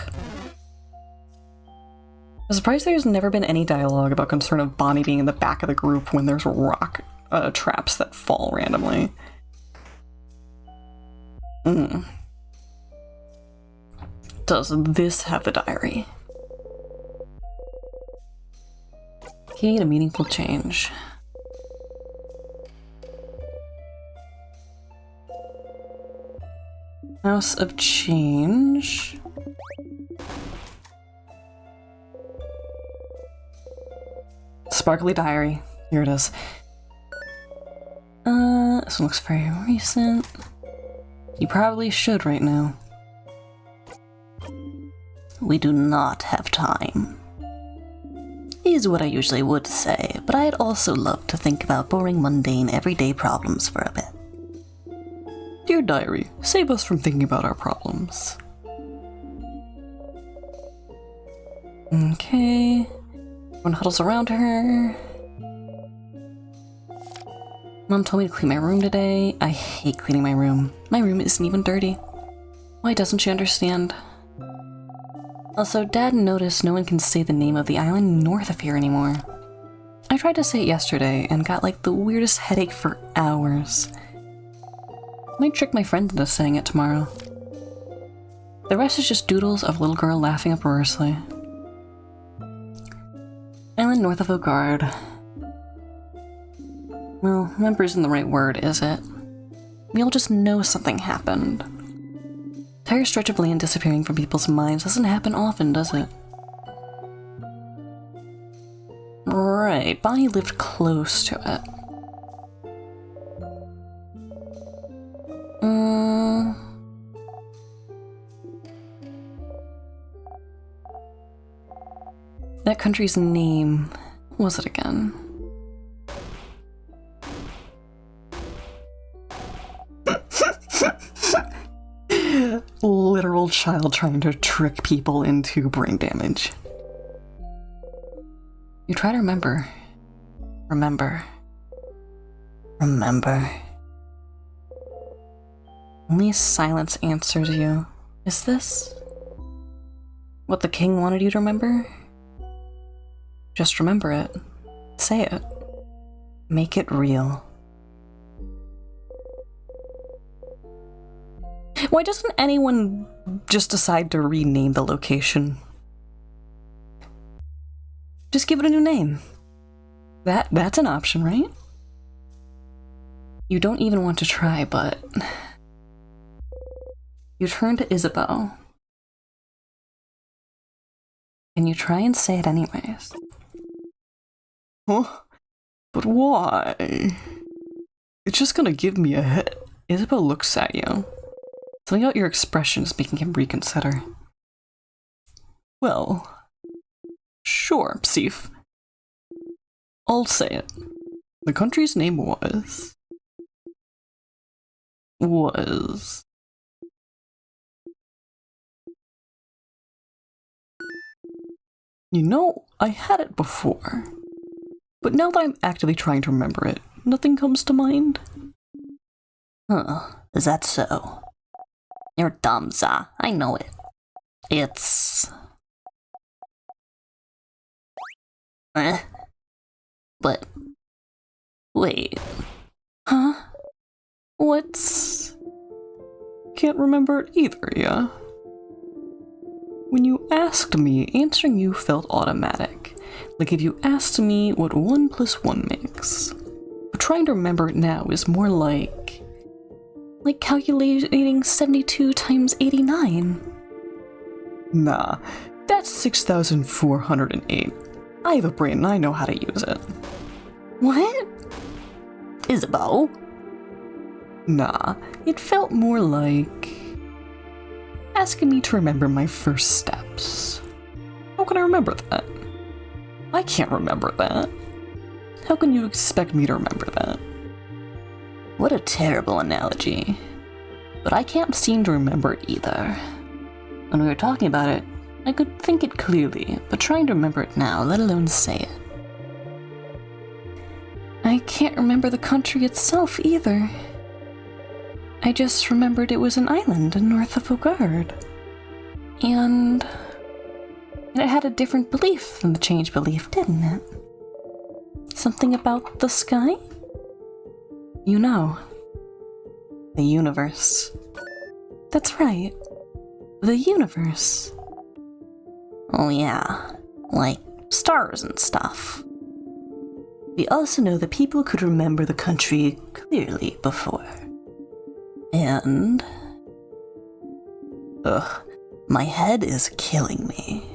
I'm surprised there's never been any dialogue about concern of Bonnie being in the back of the group when there's rock traps that fall randomly. Does this have the diary? Key to meaningful change. House of Change. Sparkly diary. Here it is. This one looks very recent. You probably should right now. We do not have time. Is what I usually would say, but I'd also love to think about boring, mundane, everyday problems for a bit. Dear diary, save us from thinking about our problems. Okay. Everyone huddles around her. Mom told me to clean my room today. I hate cleaning my room. My room isn't even dirty. Why doesn't she understand? Also, Dad noticed no one can say the name of the island north of here anymore. I tried to say it yesterday and got like the weirdest headache for hours. Might trick my friend into saying it tomorrow. The rest is just doodles of a little girl laughing uproariously. Island north of Ogard. Well, remember isn't the right word, is it? We all just know something happened. Entire stretch of land disappearing from people's minds doesn't happen often, does it? Right, Bonnie lived close to it. That country's name, what was it again? Literal child trying to trick people into brain damage. You try to remember. Remember. Only silence answers you. Is this what the king wanted you to remember? Just remember it. Say it. Make it real. Why doesn't anyone just decide to rename the location? Just give it a new name. That's an option, right? You don't even want to try, but you turn to Isabeau. And you try and say it anyways. Huh? But why? It's just gonna give me a hit. Isabeau looks at you. Something about your expression is making him reconsider. Well, sure, Psif. I'll say it. The country's name was... You know, I had it before. But now that I'm actively trying to remember it, nothing comes to mind. Huh, is that so? You're dumb, Za. I know it. It's... But... Wait. Huh? What's... Can't remember it either, yeah? When you asked me, answering you felt automatic. Like if you asked me what 1 + 1 makes. But trying to remember it now is more like calculating 72 × 89. Nah, that's 6,408. I have a brain and I know how to use it. What? Isabeau? Nah, it felt more like asking me to remember my first steps. How can I remember that? I can't remember that. How can you expect me to remember that? What a terrible analogy. But I can't seem to remember it either. When we were talking about it, I could think it clearly, but trying to remember it now, let alone say it. I can't remember the country itself either. I just remembered it was an island north of Ogard. And And it had a different belief than the change belief, didn't it? Something about the sky? You know. The universe. That's right. The universe. Oh yeah, like stars and stuff. We also know that people could remember the country clearly before. And... ugh, my head is killing me.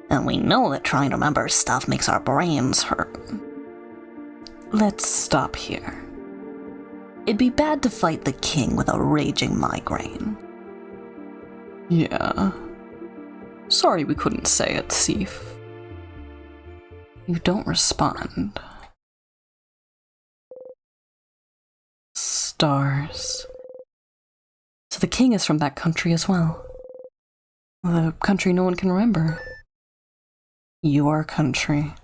And we know that trying to remember stuff makes our brains hurt. Let's stop here. It'd be bad to fight the king with a raging migraine. Yeah. Sorry we couldn't say it, Sif. You don't respond. Stars. So the king is from that country as well. The country no one can remember. Your country.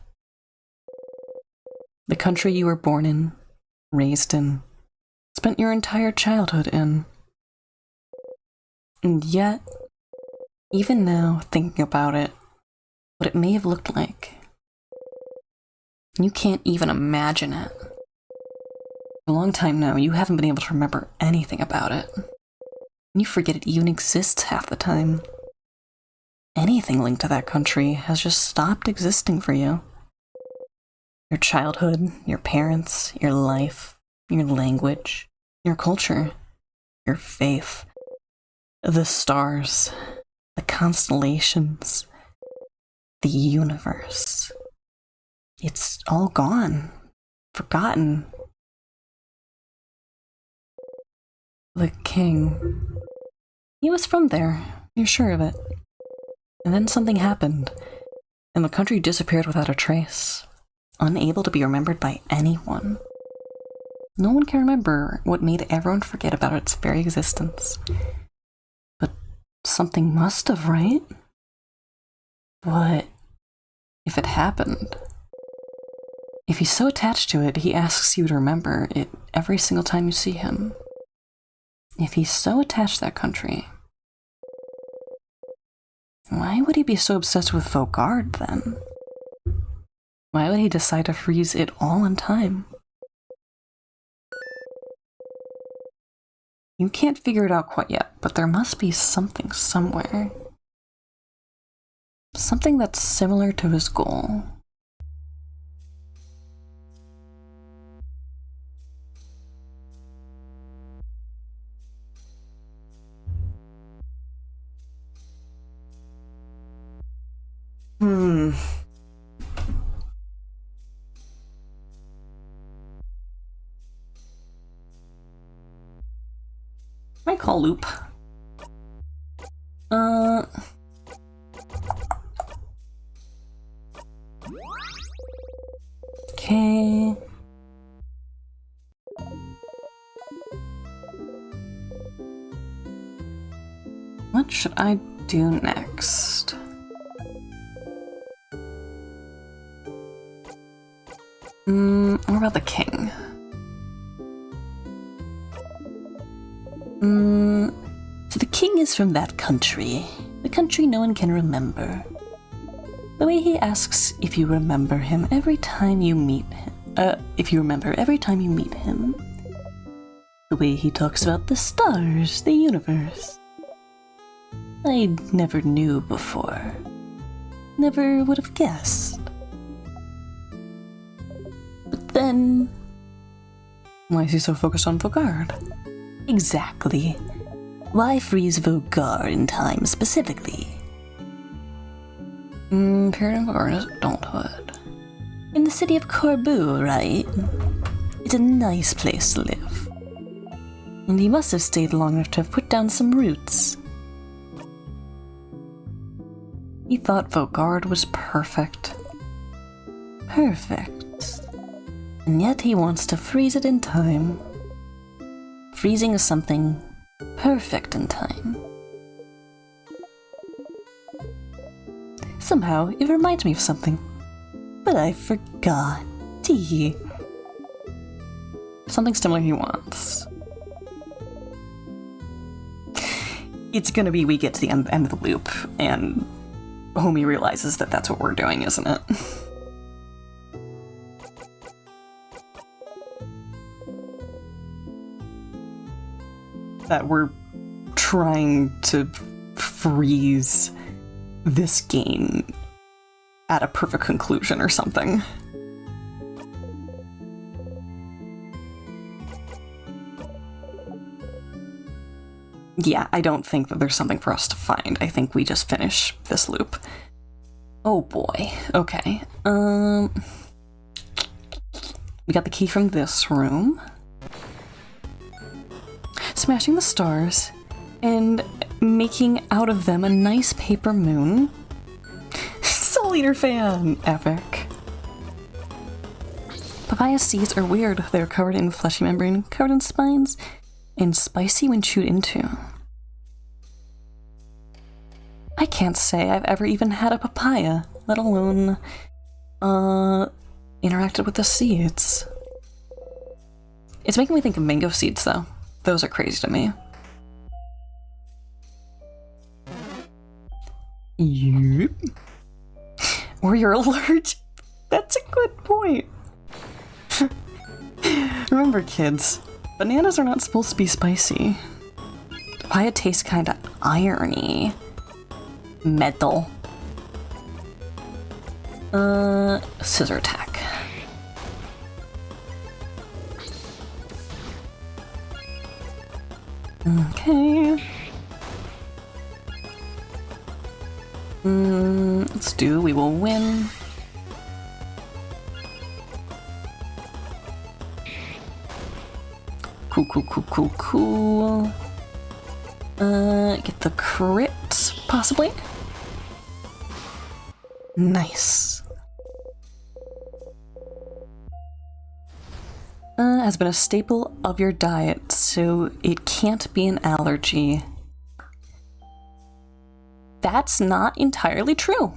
The country you were born in, raised in, spent your entire childhood in. And yet, even now, thinking about it, what it may have looked like, you can't even imagine it. For a long time now, you haven't been able to remember anything about it. And you forget it even exists half the time. Anything linked to that country has just stopped existing for you. Your childhood, your parents, your life, your language, your culture, your faith, the stars, the constellations, the universe. It's all gone, forgotten. The king. He was from there, you're sure of it. And then something happened, and the country disappeared without a trace, unable to be remembered by anyone. No one can remember what made everyone forget about its very existence. But something must have, right? What if it happened? If he's so attached to it, he asks you to remember it every single time you see him. If he's so attached to that country, why would he be so obsessed with Vaugarde then? Why would he decide to freeze it all in time? You can't figure it out quite yet, but there must be something somewhere. Something that's similar to his goal. I call loop. Okay. What should I do next? What about the king? So the king is from that country. The country no one can remember. The way he asks if you remember him every time you meet him. If you remember every time you meet him. The way he talks about the stars, the universe. I never knew before. Never would have guessed. But then... why is he so focused on Vaugarde? Exactly. Why freeze Vaugarde in time specifically? Period of Vaugarde's adulthood. In the city of Corbu, right? It's a nice place to live. And he must have stayed long enough to have put down some roots. He thought Vaugarde was perfect. Perfect. And yet he wants to freeze it in time. Freezing is something perfect in time. Somehow, it reminds me of something. But I forgot. Tee. Something similar he wants. It's gonna be we get to the end of the loop, and Homie realizes that that's what we're doing, isn't it? That we're trying to freeze this game at a perfect conclusion or something. Yeah, I don't think that there's something for us to find. I think we just finish this loop. Oh boy. Okay. We got the key from this room. Smashing the stars and making out of them a nice paper moon. Soul Eater fan! Epic. Papaya seeds are weird. They're covered in fleshy membrane, covered in spines, and spicy when chewed into. I can't say I've ever even had a papaya, let alone, interacted with the seeds. It's making me think of mango seeds, though. Those are crazy to me. Yep. Or you're allergic. That's a good point. Remember, kids, bananas are not supposed to be spicy. Papaya tastes kinda irony. Metal. Scissor attack. Okay. Let's do, we will win. Cool, cool, cool, cool, cool. Get the crit, possibly? Nice. Has been a staple of your diet, so it can't be an allergy. That's not entirely true.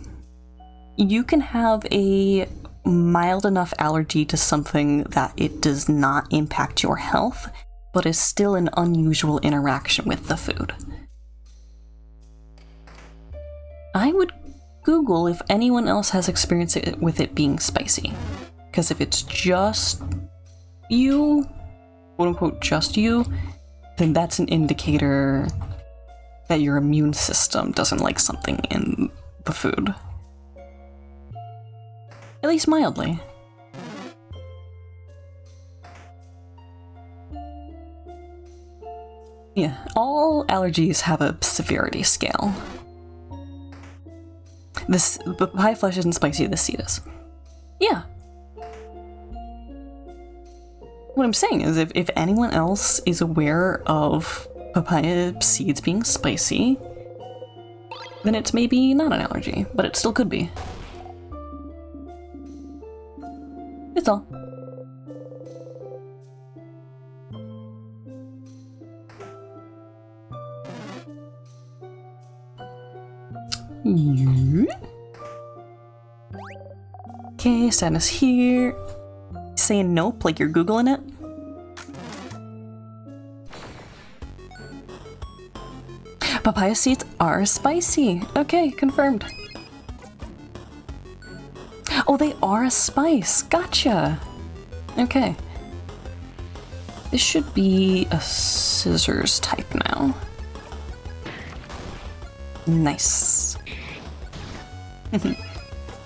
You can have a mild enough allergy to something that it does not impact your health, but is still an unusual interaction with the food. I would Google if anyone else has experience with it being spicy. Because if it's just you, quote unquote just you, then that's an indicator that your immune system doesn't like something in the food. At least mildly. Yeah, all allergies have a severity scale. The pie flesh isn't spicy, the seed is. Yeah. What I'm saying is if anyone else is aware of papaya seeds being spicy, then it's maybe not an allergy, but it still could be. It's all. Okay, sadness here. Saying nope, like you're Googling it. Papaya seeds are spicy. Okay, confirmed. Oh, they are a spice. Gotcha. Okay. This should be a scissors type now. Nice.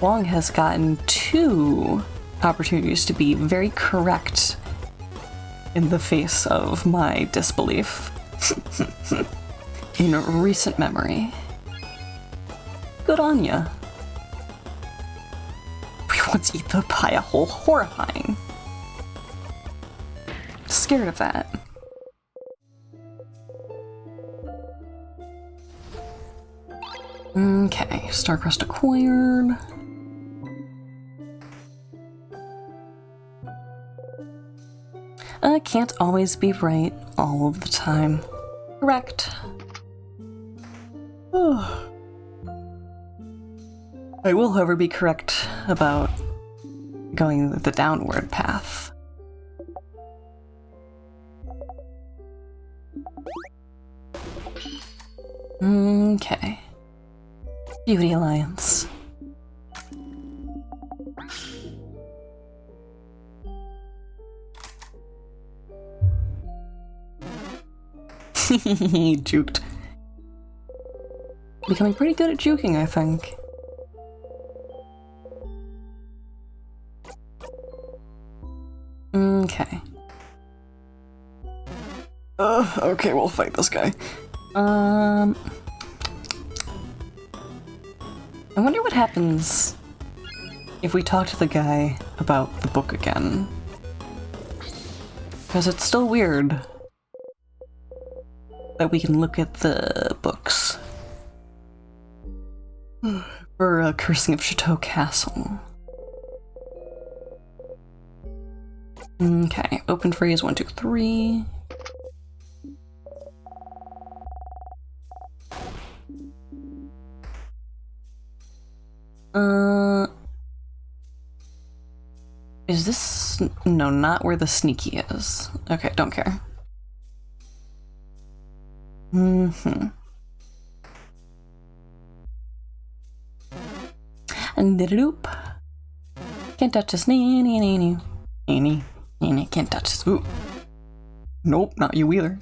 Wong has gotten 2 opportunities to be very correct in the face of my disbelief in recent memory. Good on ya. We once eat the papaya whole. Horrifying. Scared of that. Okay, Starcrest acquired. Can't always be right all of the time. Correct. I will, however, be correct about going the downward path. Okay. Beauty Alliance. Juked. Becoming pretty good at juking, I think. Okay. Okay, we'll fight this guy. I wonder what happens if we talk to the guy about the book again. Because it's still weird that we can look at the books for Cursing of Chateau Castle. Okay, open phrase 1, 2, 3. Is this... no, not where the sneaky is. Okay, don't care. And did-a-doop. Can't touch this. Can't touch this. Ooh. Nope, not you either.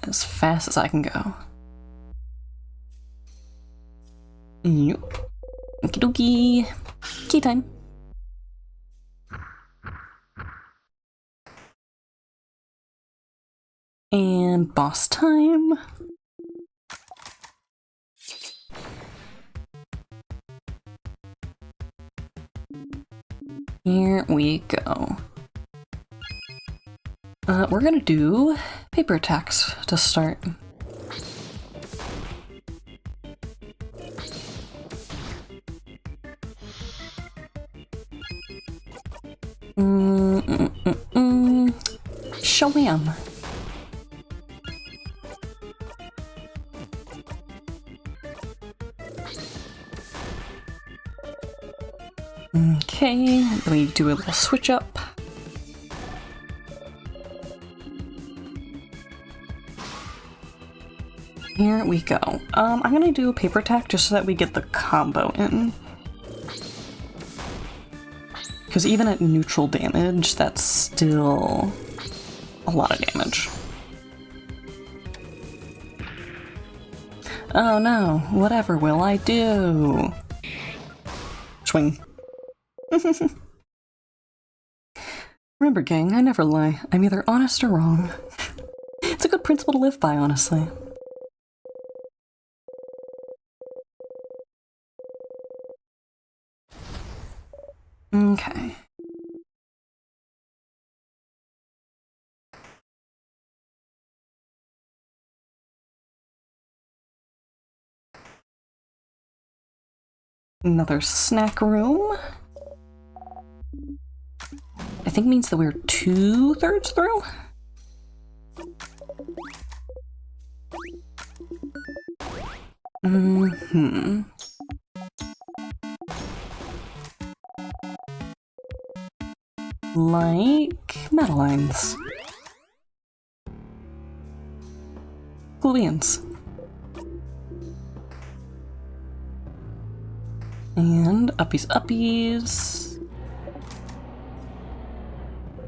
As fast as I can go. Yep. Okie dokie. Key time. And boss time. Here we go. We're gonna do paper attacks to start. Shawam. Okay, let me do a little switch up. Here we go. I'm gonna do a paper attack just so that we get the combo in. Because even at neutral damage, that's still a lot of damage. Oh no, whatever will I do? Swing. Remember, gang, I never lie. I'm either honest or wrong. It's a good principle to live by, honestly. Okay. Another snack room. I think means that we're 2/3 through. Like Madeline's. Cool beans. And uppies uppies.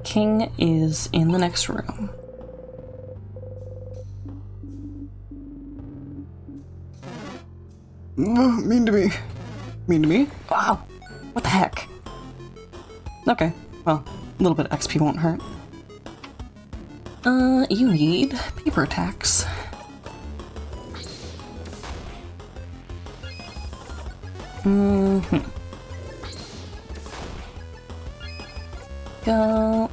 King is in the next room. Mean to me. Mean to me? Wow. What the heck? Okay, well, a little bit of XP won't hurt. You need paper attacks. Go.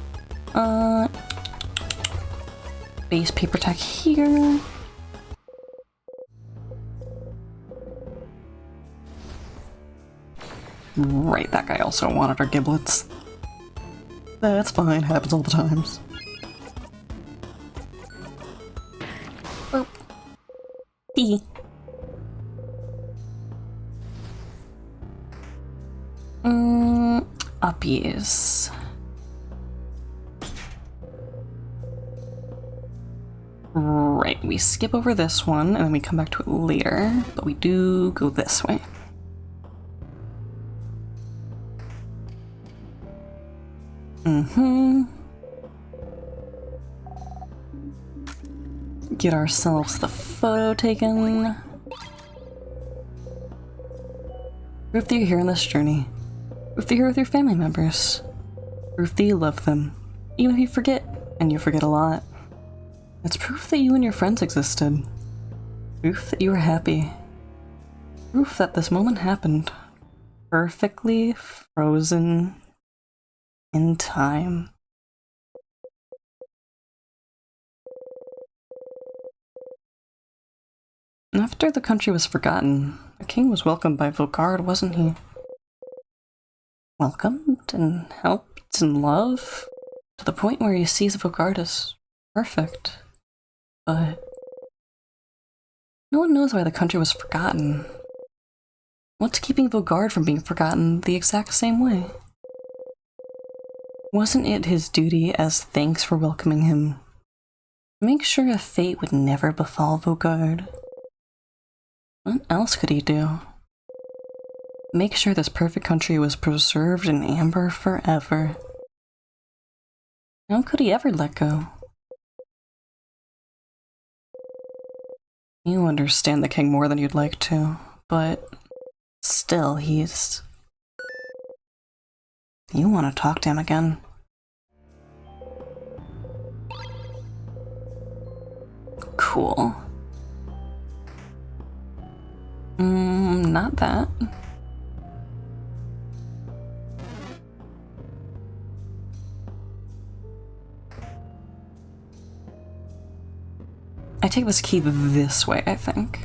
Base paper attack here. Right, that guy also wanted our giblets. That's fine, happens all the times. Burp. E. Uppies. Right, we skip over this one and then we come back to it later, but we do go this way. Get ourselves the photo taken. Proof that you're here on this journey. Proof that you're with your family members. Proof that you love them. Even if you forget, and you forget a lot. It's proof that you and your friends existed. Proof that you were happy. Proof that this moment happened. Perfectly frozen in time. After the country was forgotten, the king was welcomed by Vaugarde, wasn't he? Welcomed and helped and loved, to the point where he sees Vaugarde as perfect. But no one knows why the country was forgotten. What's keeping Vaugarde from being forgotten the exact same way? Wasn't it his duty as thanks for welcoming him to make sure a fate would never befall Vaugarde? What else could he do? Make sure this perfect country was preserved in amber forever. How could he ever let go? You understand the king more than you'd like to, but still, he's... You want to talk to him again? Cool. Not that. I take this key this way, I think.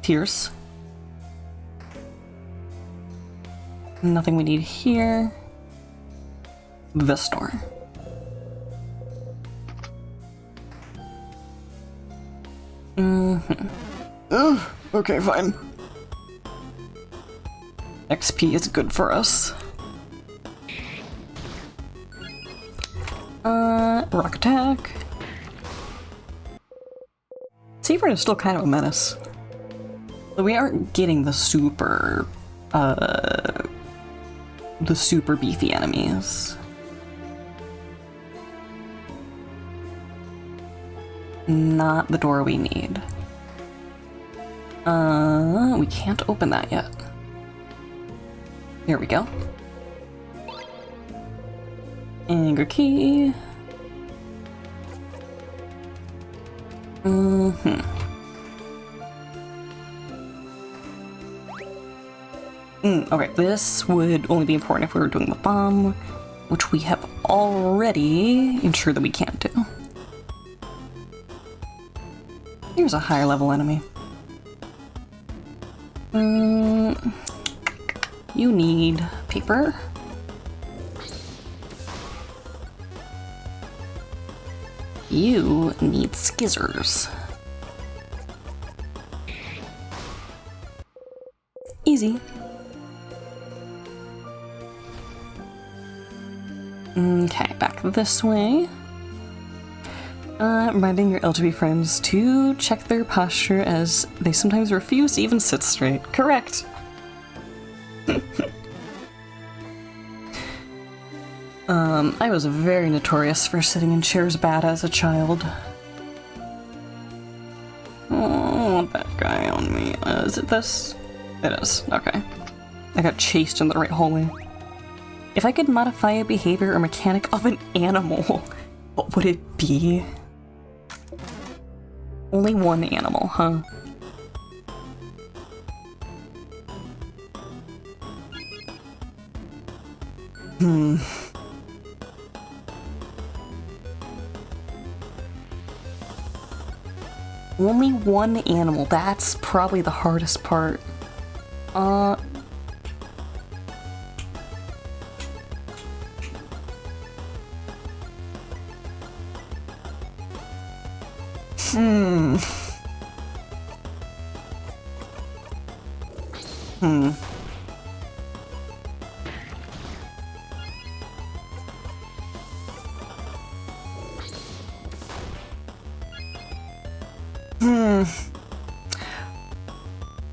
Tears. Nothing we need here. This door. Okay, fine. XP is good for us. Rock attack. Seabird is still kind of a menace. But we aren't getting the super beefy enemies. Not the door we need. We can't open that yet. Here we go. Anger key. Okay, this would only be important if we were doing the bomb, which we have already ensured that we can't do. Here's a higher level enemy. You need paper. You need skizzers. Easy. Okay, back this way. Reminding your LGB friends to check their posture as they sometimes refuse to even sit straight. Correct. I was very notorious for sitting in chairs bad as a child. Oh, that guy on me. Is it this? It is. Okay. I got chased in the right hallway. If I could modify a behavior or mechanic of an animal, what would it be? Only one animal, huh? Only one animal. That's probably the hardest part.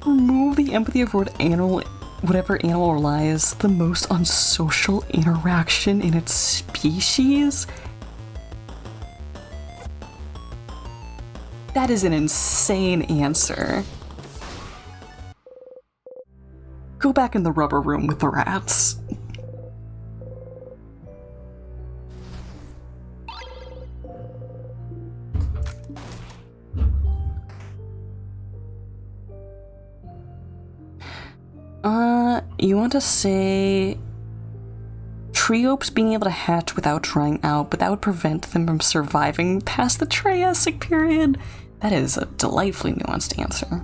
Remove the empathy of whatever animal relies the most on social interaction in its species? That is an insane answer. Go back in the rubber room with the rats. You want to say Triops being able to hatch without drying out, but that would prevent them from surviving past the Triassic period? That is a delightfully nuanced answer.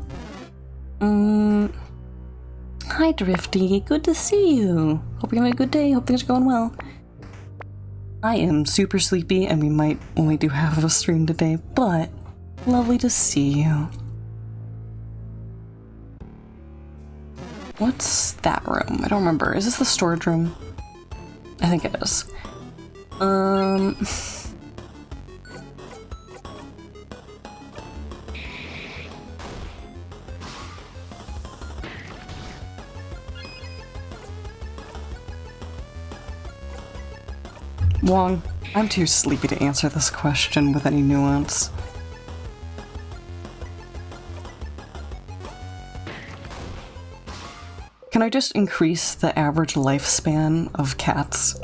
Hi Drifty, good to see you. Hope you're having a good day, hope things are going well. I am super sleepy and we might only do half of a stream today, but lovely to see you. What's that room? I don't remember. Is this the storage room? I think it is. Wong, I'm too sleepy to answer this question with any nuance. Can I just increase the average lifespan of cats?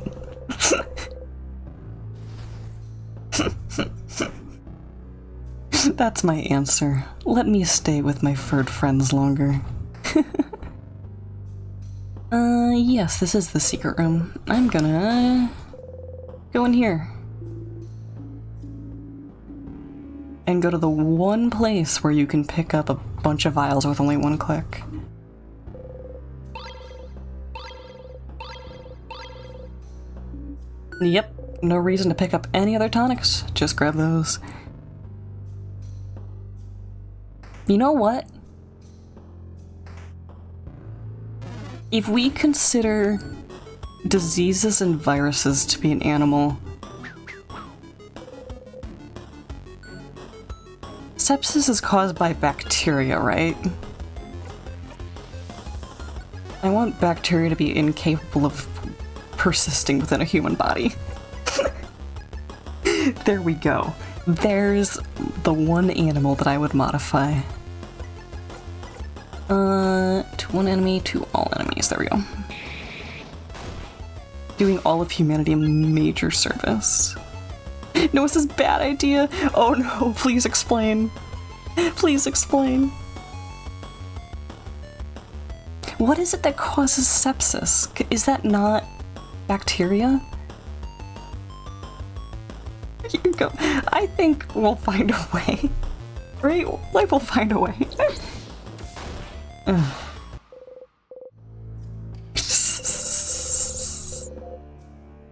That's my answer. Let me stay with my furred friends longer. Yes, this is the secret room. I'm gonna go in here. And go to the one place where you can pick up a bunch of vials with only one click. Yep, no reason to pick up any other tonics. Just grab those. You know what? If we consider diseases and viruses to be an animal, sepsis is caused by bacteria, right? I want bacteria to be incapable of persisting within a human body. There we go. There's the one animal that I would modify. To one enemy, to all enemies. There we go. Doing all of humanity a major service. No, this is a bad idea. Oh no, please explain. Please explain. What is it that causes sepsis? Is that not bacteria? You can go. I think we'll find a way. Right? Life will find a way.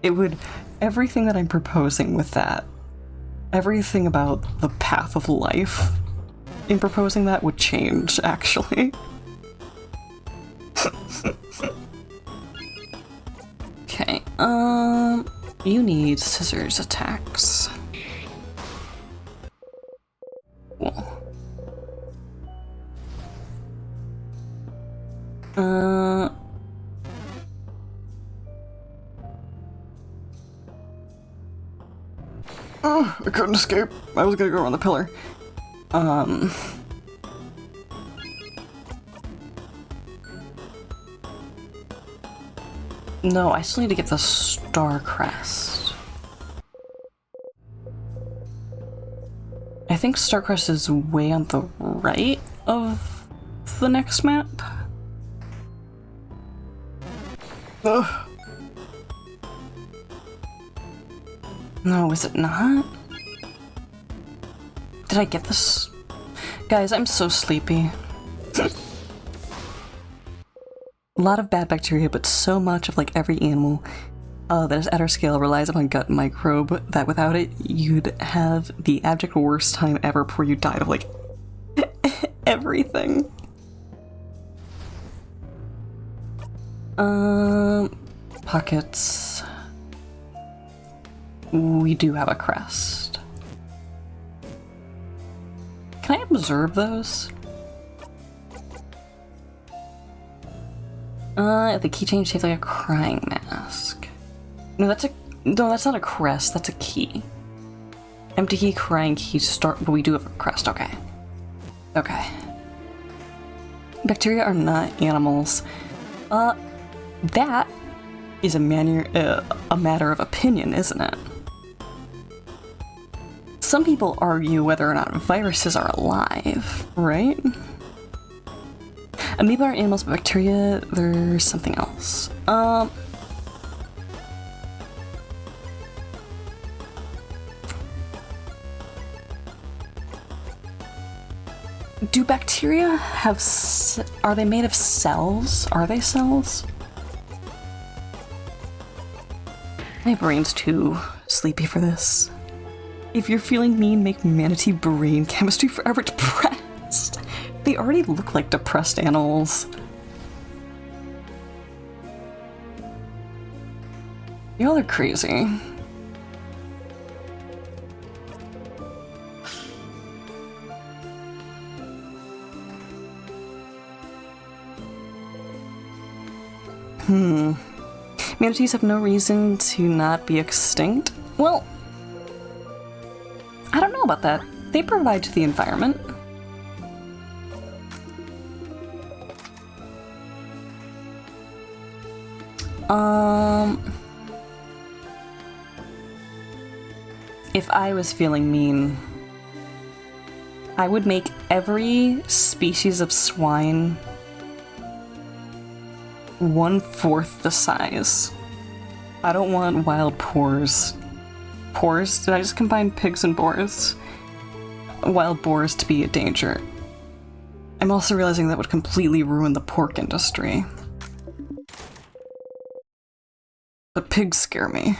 It would... Everything that I'm proposing with that, everything about the path of life in proposing that would change, actually. Okay, you need scissors attacks. Cool. Oh, I couldn't escape. I was gonna go around the pillar. No, I still need to get the Star Crest. I think Starcrest is way on the right of the next map. Ugh. No, is it not? Did I get this? Guys, I'm so sleepy. A lot of bad bacteria, but so much of like every animal that is at our scale relies upon gut microbe that without it, you'd have the abject worst time ever before you died of like everything. Pockets. We do have a crest. Can I observe those? The keychain shaped like a crying mask. No, that's not a crest, that's a key. Empty key, crying key, start, but we do have a crest, okay. Okay. Bacteria are not animals. That is a matter of opinion, isn't it? Some people argue whether or not viruses are alive, right? Amoeba are animals, but bacteria, there's something else. Do bacteria have are they made of cells? Are they cells? My brain's too sleepy for this. If you're feeling mean, make manatee brain chemistry forever depressed. They already look like depressed animals. Y'all are crazy. Manatees have no reason to not be extinct? Well, I don't know about that. They provide to the environment. If I was feeling mean, I would make every species of swine 1/4 the size. I don't want wild boars. Boars? Did I just combine pigs and boars? Wild boars to be a danger. I'm also realizing that would completely ruin the pork industry. But pigs scare me.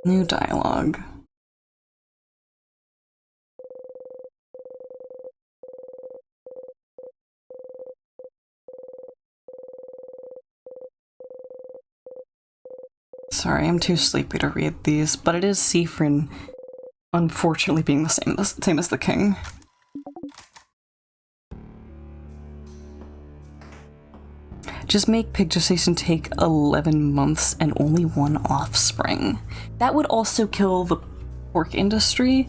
New dialogue. Sorry, I'm too sleepy to read these, but it is Siffrin unfortunately being the same as the king. Just make pig gestation take 11 months and only 1 offspring. That would also kill the pork industry,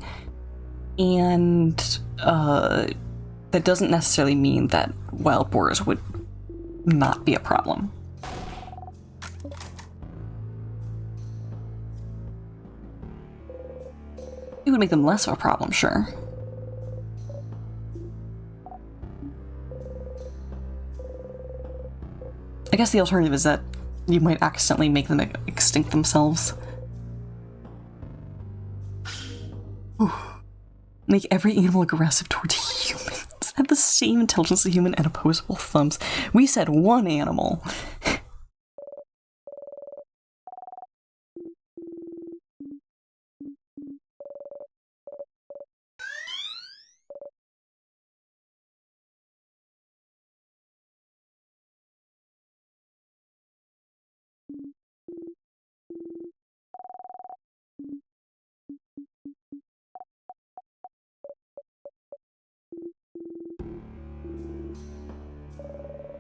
and that doesn't necessarily mean that wild boars would not be a problem. It would make them less of a problem, sure. I guess the alternative is that you might accidentally make them extinct themselves. Whew. Make every animal aggressive toward humans. Have the same intelligence as a human and opposable thumbs. We said one animal.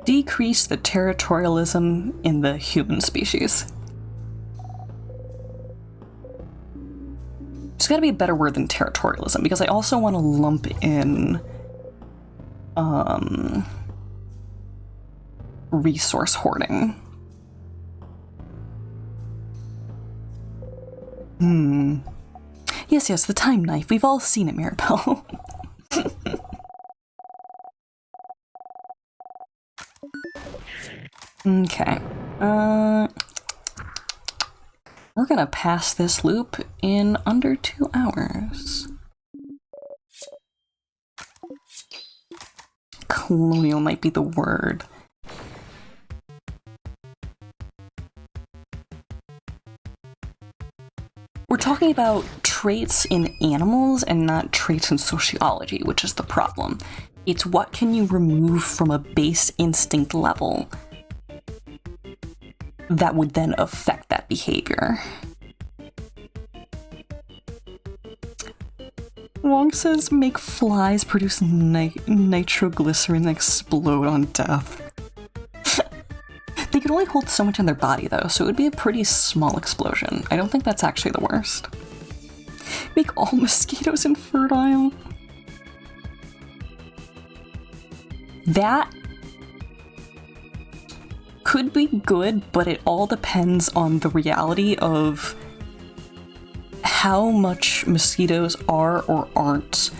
Decrease the territorialism in the human species. There's gotta be a better word than territorialism, because I also want to lump in resource hoarding. Yes, the time knife. We've all seen it, Mirabelle. Okay. We're gonna pass this loop in under 2 hours. Colonial might be the word. We're talking about traits in animals and not traits in sociology, which is the problem. It's what can you remove from a base instinct level that would then affect that behavior. Wong says make flies produce nitroglycerin and explode on death. They could only hold so much in their body though, so it would be a pretty small explosion. I don't think that's actually the worst. Make all mosquitoes infertile. That could be good, but it all depends on the reality of how much mosquitoes are or aren't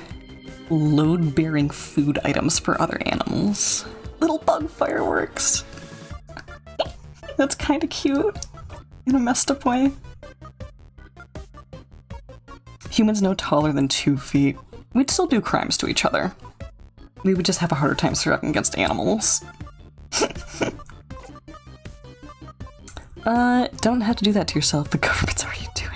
load-bearing food items for other animals. Little bug fireworks. That's kind of cute in a messed up way. Humans no taller than 2 feet. We'd still do crimes to each other. We would just have a harder time surviving against animals. Don't have to do that to yourself. The government's already doing.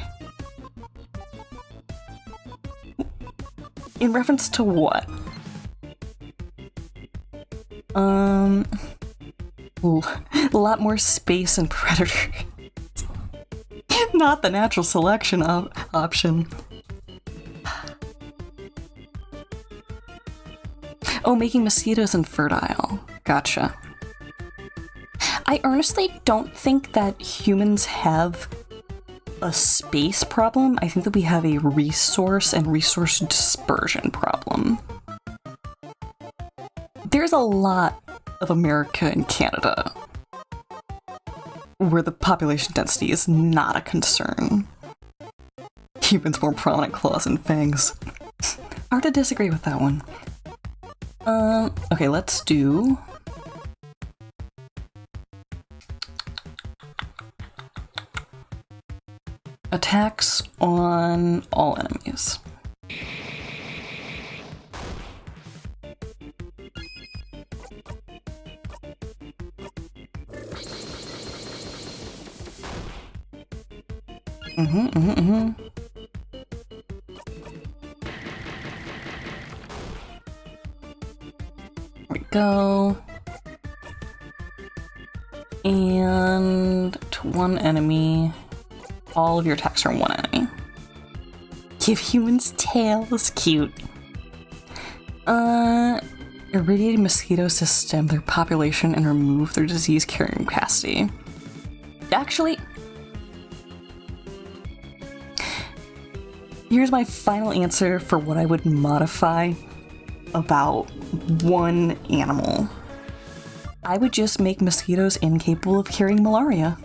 In reference to what? A lot more space and predator. Not the natural selection option. Oh, making mosquitoes infertile. Gotcha. I earnestly don't think that humans have a space problem. I think that we have a resource and resource dispersion problem. There's a lot of America and Canada where the population density is not a concern. Humans more prominent claws and fangs. Hard to disagree with that one. Okay, let's do... attacks on all enemies. There we go. And to one enemy. All of your attacks are one enemy. Give humans tails. Cute. Irradiate mosquitoes to stem their population and remove their disease-carrying capacity. Actually, here's my final answer for what I would modify about one animal. I would just make mosquitoes incapable of carrying malaria.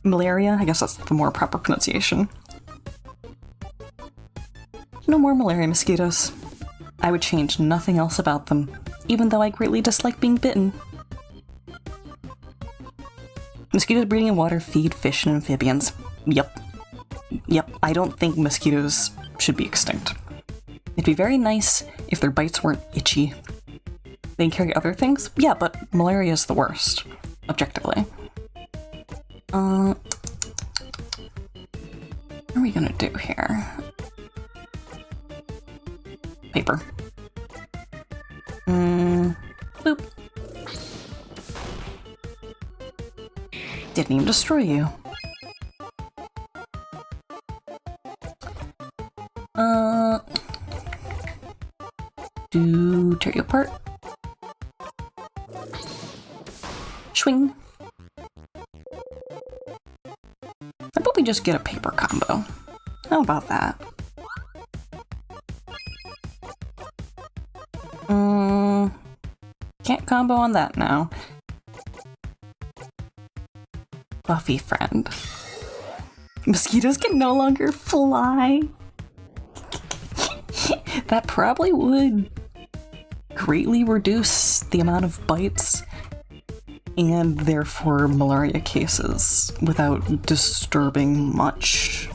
Malaria? I guess that's the more proper pronunciation. No more malaria mosquitoes. I would change nothing else about them, even though I greatly dislike being bitten. Mosquitoes breeding in water feed fish and amphibians. Yep, I don't think mosquitoes should be extinct. It'd be very nice if their bites weren't itchy. They can carry other things? Yeah, but malaria is the worst, objectively. What are we gonna do here? Paper. Boop. Didn't even destroy you. Tear you apart. Swing. How about we just get a paper combo? How about that? Can't combo on that now. Buffy friend. Mosquitoes can no longer fly. That probably would greatly reduce the amount of bites and therefore malaria cases without disturbing much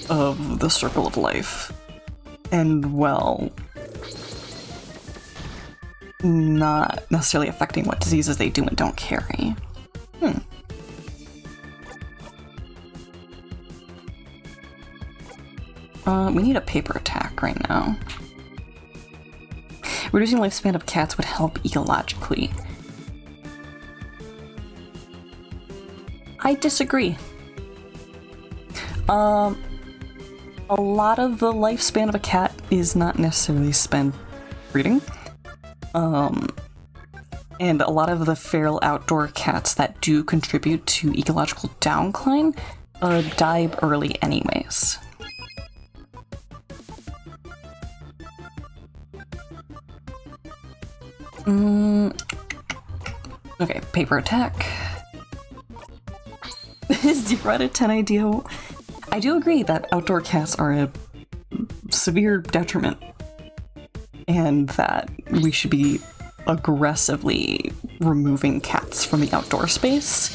of the circle of life. And, well, not necessarily affecting what diseases they do and don't carry. We need a paper attack right now. Reducing lifespan of cats would help ecologically. I disagree. A lot of the lifespan of a cat is not necessarily spent breeding. And a lot of the feral outdoor cats that do contribute to ecological downcline die early anyways. Okay, paper attack. Is 0 out of 10 ideal? I do agree that outdoor cats are a severe detriment, and that we should be aggressively removing cats from the outdoor space.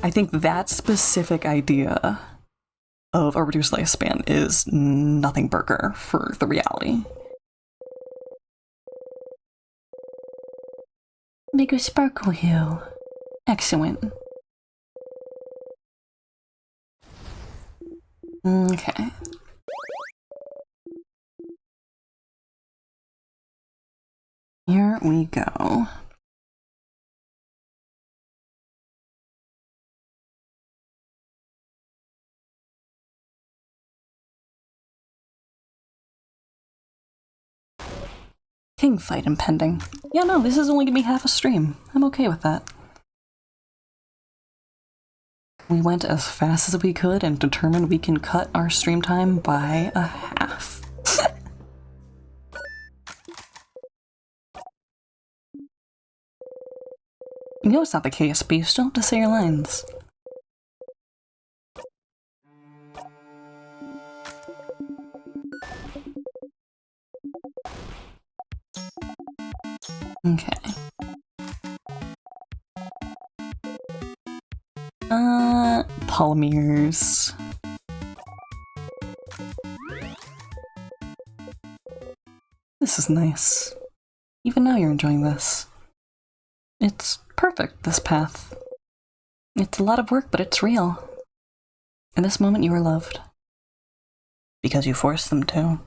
I think that specific idea of a reduced lifespan is nothing burger for the reality. Make a sparkle hill. Excellent. Okay. Here we go. King fight impending. Yeah, no, this is only gonna be half a stream. I'm okay with that. We went as fast as we could and determined we can cut our stream time by a half. You know it's not the case, but you still have to say your lines. Okay. Polymers. This is nice. Even now you're enjoying this. It's perfect, this path. It's a lot of work, but it's real. In this moment you are loved. Because you forced them to.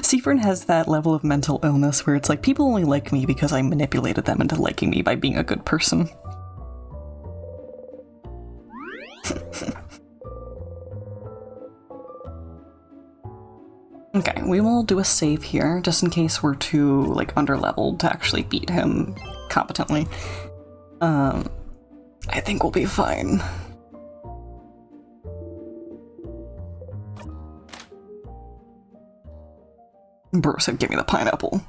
Seafern has that level of mental illness where it's like, people only like me because I manipulated them into liking me by being a good person. Okay, we will do a save here, just in case we're too, like, underleveled to actually beat him competently. I think we'll be fine. Bro said, give me the pineapple.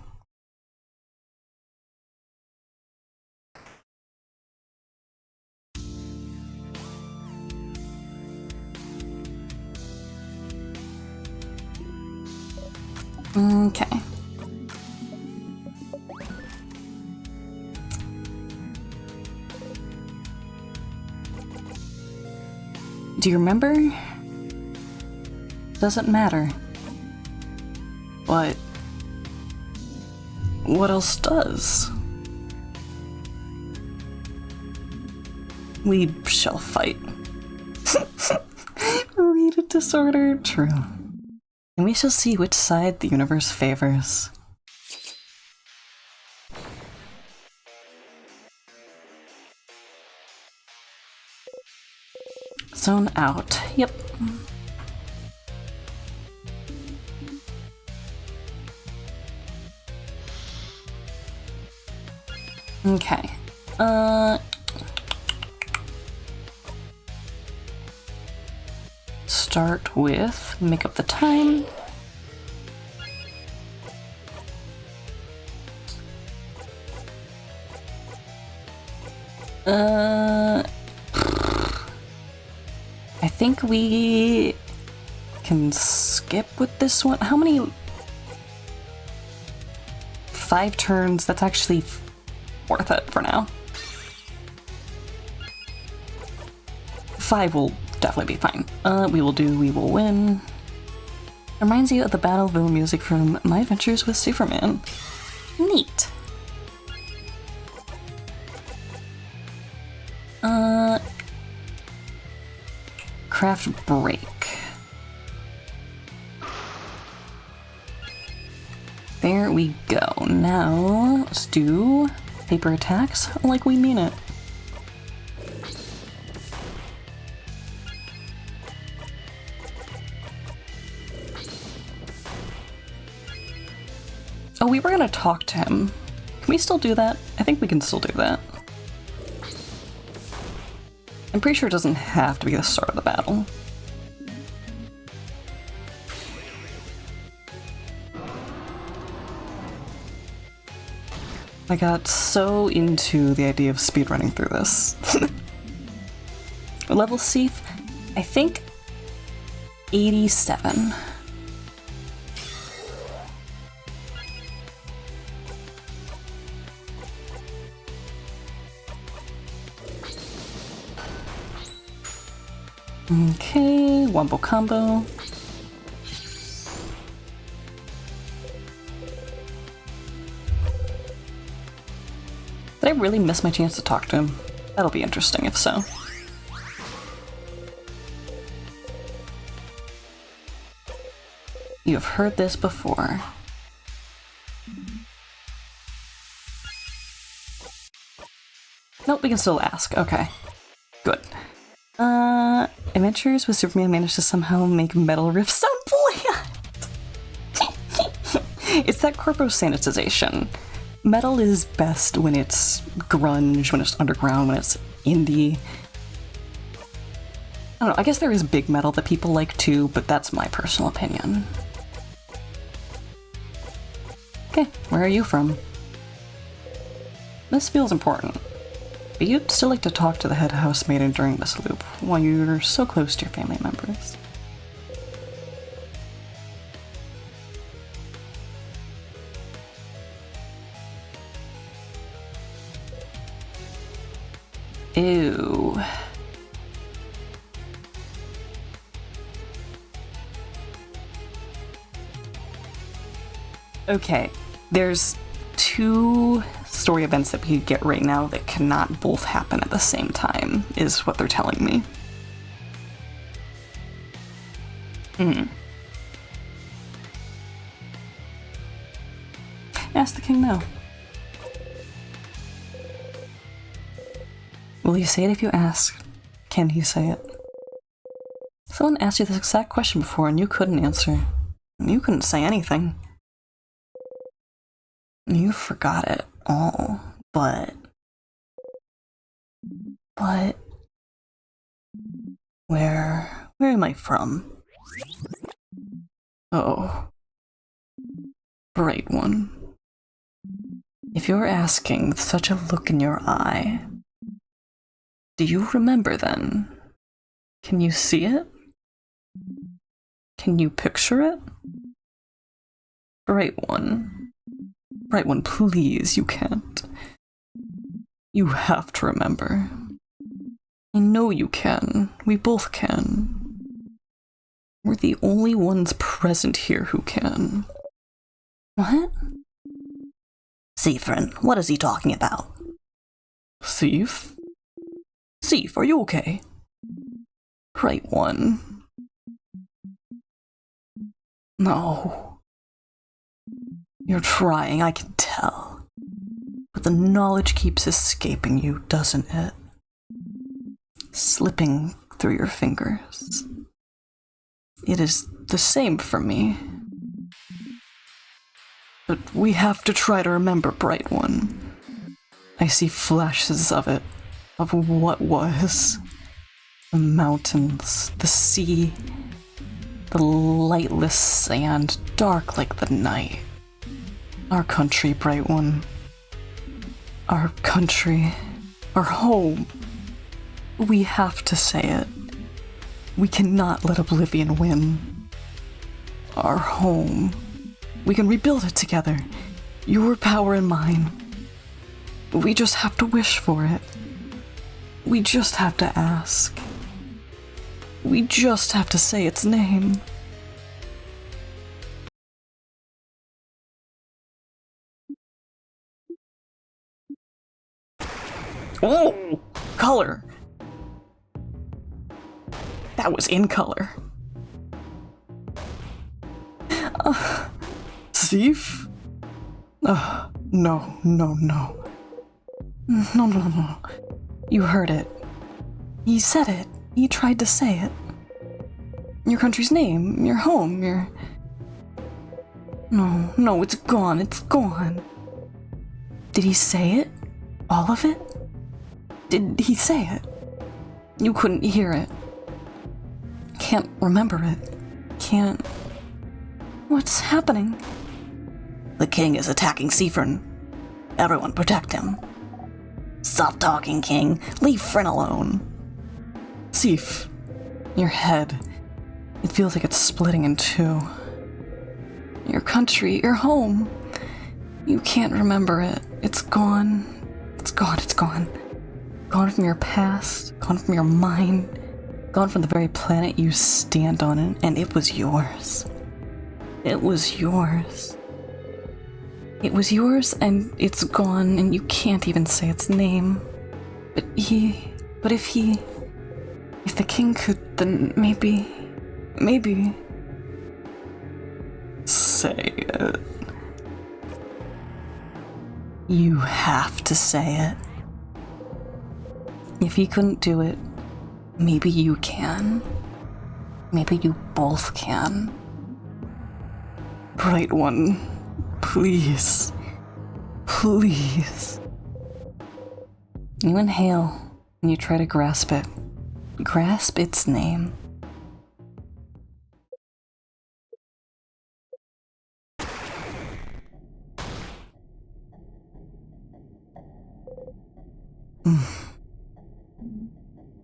Okay. Do you remember? Doesn't matter. But what else does? We shall fight. Read a disorder, true. And we shall see which side the universe favors. Zone out. Yep. Okay. Start with make up the time. I think we can skip with this one. How many? 5 turns. That's actually worth it for now. 5 will definitely be fine. We will win. Reminds you of the Battleville music from My Adventures with Superman. Neat. Craft break. There we go. Now, let's do paper attacks like we mean it. Oh, we were gonna talk to him. Can we still do that? I think we can still do that. I'm pretty sure it doesn't have to be the start of the battle. I got so into the idea of speedrunning through this. Level Seif, I think 87. Okay, wombo combo. Did I really miss my chance to talk to him? That'll be interesting if so. You have heard this before. Nope, we can still ask. Okay. Good. Adventures with Superman managed to somehow make Metal Riff sound bland. It's that corpo sanitization. Metal is best when it's grunge, when it's underground, when it's indie. I don't know, I guess there is big metal that people like too, but that's my personal opinion. Okay, where are you from? This feels important. But you'd still like to talk to the head housemaiden during this loop, while you're so close to your family members. Ew. Okay, there's two story events that we get right now that cannot both happen at the same time, is what they're telling me. Ask the king now. Will he say it if you ask? Can he say it? Someone asked you this exact question before and you couldn't answer. You couldn't say anything. You forgot it all, but where am I from? Oh, Bright One. If you're asking with such a look in your eye, do you remember then? Can you see it? Can you picture it? Bright One. Bright One, please, you can't. You have to remember. I know you can. We both can. We're the only ones present here who can. What? Siffrin, what is he talking about? Seif? Seif, are you okay? Bright One. No. You're trying, I can tell. But the knowledge keeps escaping you, doesn't it? Slipping through your fingers. It is the same for me. But we have to try to remember, Bright One. I see flashes of it, of what was. The mountains, the sea, the lightless sand, dark like the night. Our country, Bright One. Our country. Our home. We have to say it. We cannot let Oblivion win. Our home. We can rebuild it together. Your power and mine. We just have to wish for it. We just have to ask. We just have to say its name. Oh! Color! That was in color. Seif? No, no, no. No, no, no. You heard it. He said it. He tried to say it. Your country's name, your home, your... No, no, it's gone, it's gone. Did he say it? All of it? Did he say it? You couldn't hear it. Can't remember it. Can't... What's happening? The king is attacking Siffrin. Everyone protect him. Stop talking, king. Leave Fryn alone. Sif, your head. It feels like it's splitting in two. Your country, your home. You can't remember it. It's gone. It's gone, it's gone. Gone from your past, gone from your mind, gone from the very planet you stand on, and it was yours. It was yours. It was yours, and it's gone, and you can't even say its name. But if the king could, then maybe... Say it. You have to say it. If he couldn't do it, maybe you can. Maybe you both can. Bright One, please. Please. You inhale and you try to grasp it. Grasp its name.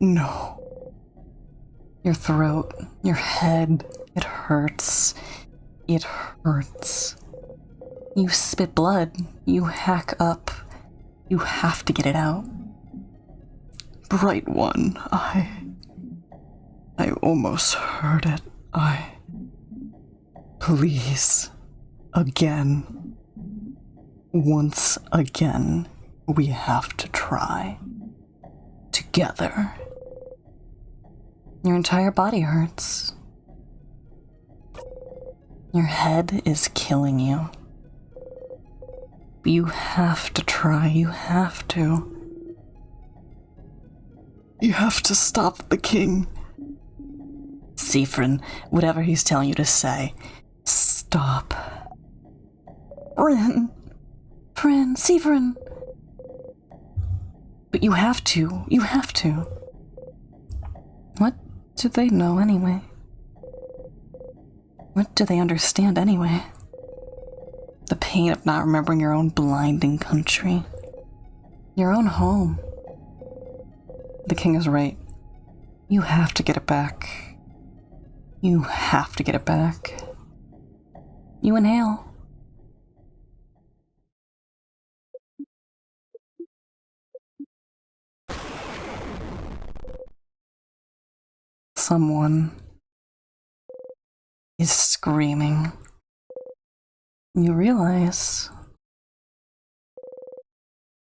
No. Your throat, your head, it hurts. It hurts. You spit blood. You hack up. You have to get it out. Bright One, I almost heard it. Please. Again. Once again, we have to try. Together. Your entire body hurts. Your head is killing you. You have to try, you have to. You have to stop the king. Siffrin, whatever he's telling you to say, stop. Fryn, Siffrin. But you have to. What do they know anyway? What do they understand anyway? The pain of not remembering your own blinding country. Your own home. The king is right. You have to get it back. You have to get it back. You inhale. Someone is screaming. You realize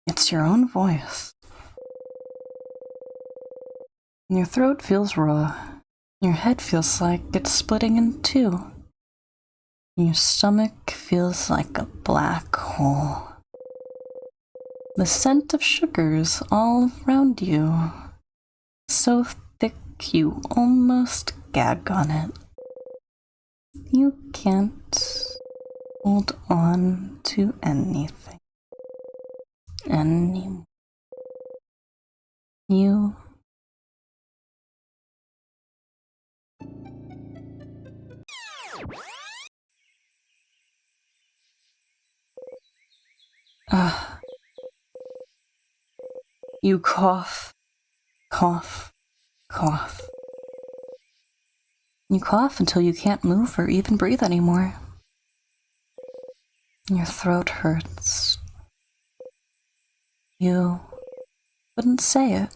it's your own voice. Your throat feels raw. Your head feels like it's splitting in two. Your stomach feels like a black hole. The scent of sugars all around you, so thick you almost gag on it. You can't hold on to anything anymore. You you cough, cough, cough. You cough until you can't move or even breathe anymore. Your throat hurts. You couldn't say it.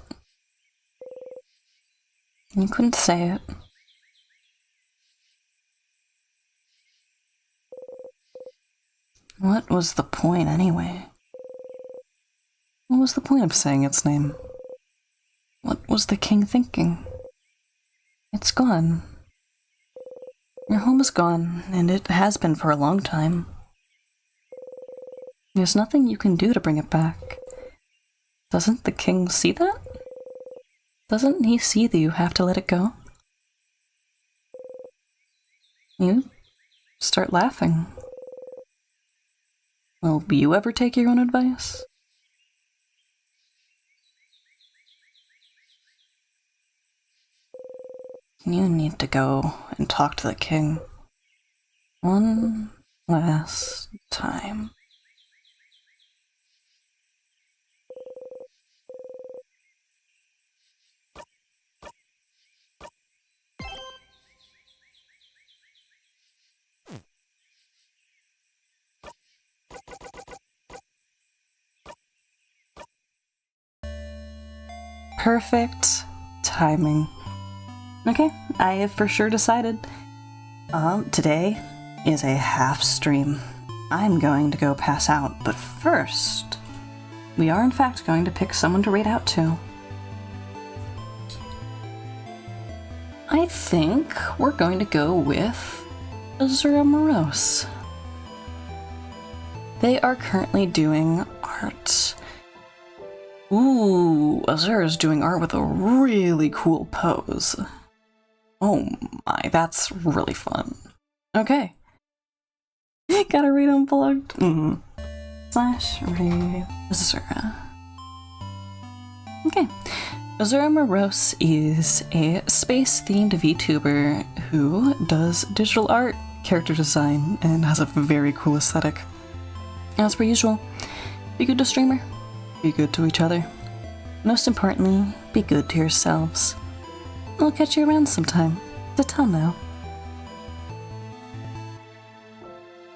You couldn't say it. What was the point anyway? What was the point of saying its name? What was the king thinking? It's gone. Your home is gone, and it has been for a long time. There's nothing you can do to bring it back. Doesn't the king see that? Doesn't he see that you have to let it go? You start laughing. Will you ever take your own advice? You need to go and talk to the king. One last time. Perfect timing. Okay, I have for sure decided. Today is a half stream. I'm going to go pass out, but first, we are in fact going to pick someone to raid out to. I think we're going to go with Azura Morose. They are currently doing art. Ooh, Azura's doing art with a really cool pose. Oh my, that's really fun. Okay. Gotta read Unplugged. Slash read Azura. Okay. Azura Morose is a space-themed VTuber who does digital art, character design, and has a very cool aesthetic. As per usual, be good to streamer, be good to each other. Most importantly, be good to yourselves. I'll catch you around sometime. Ta-ta now.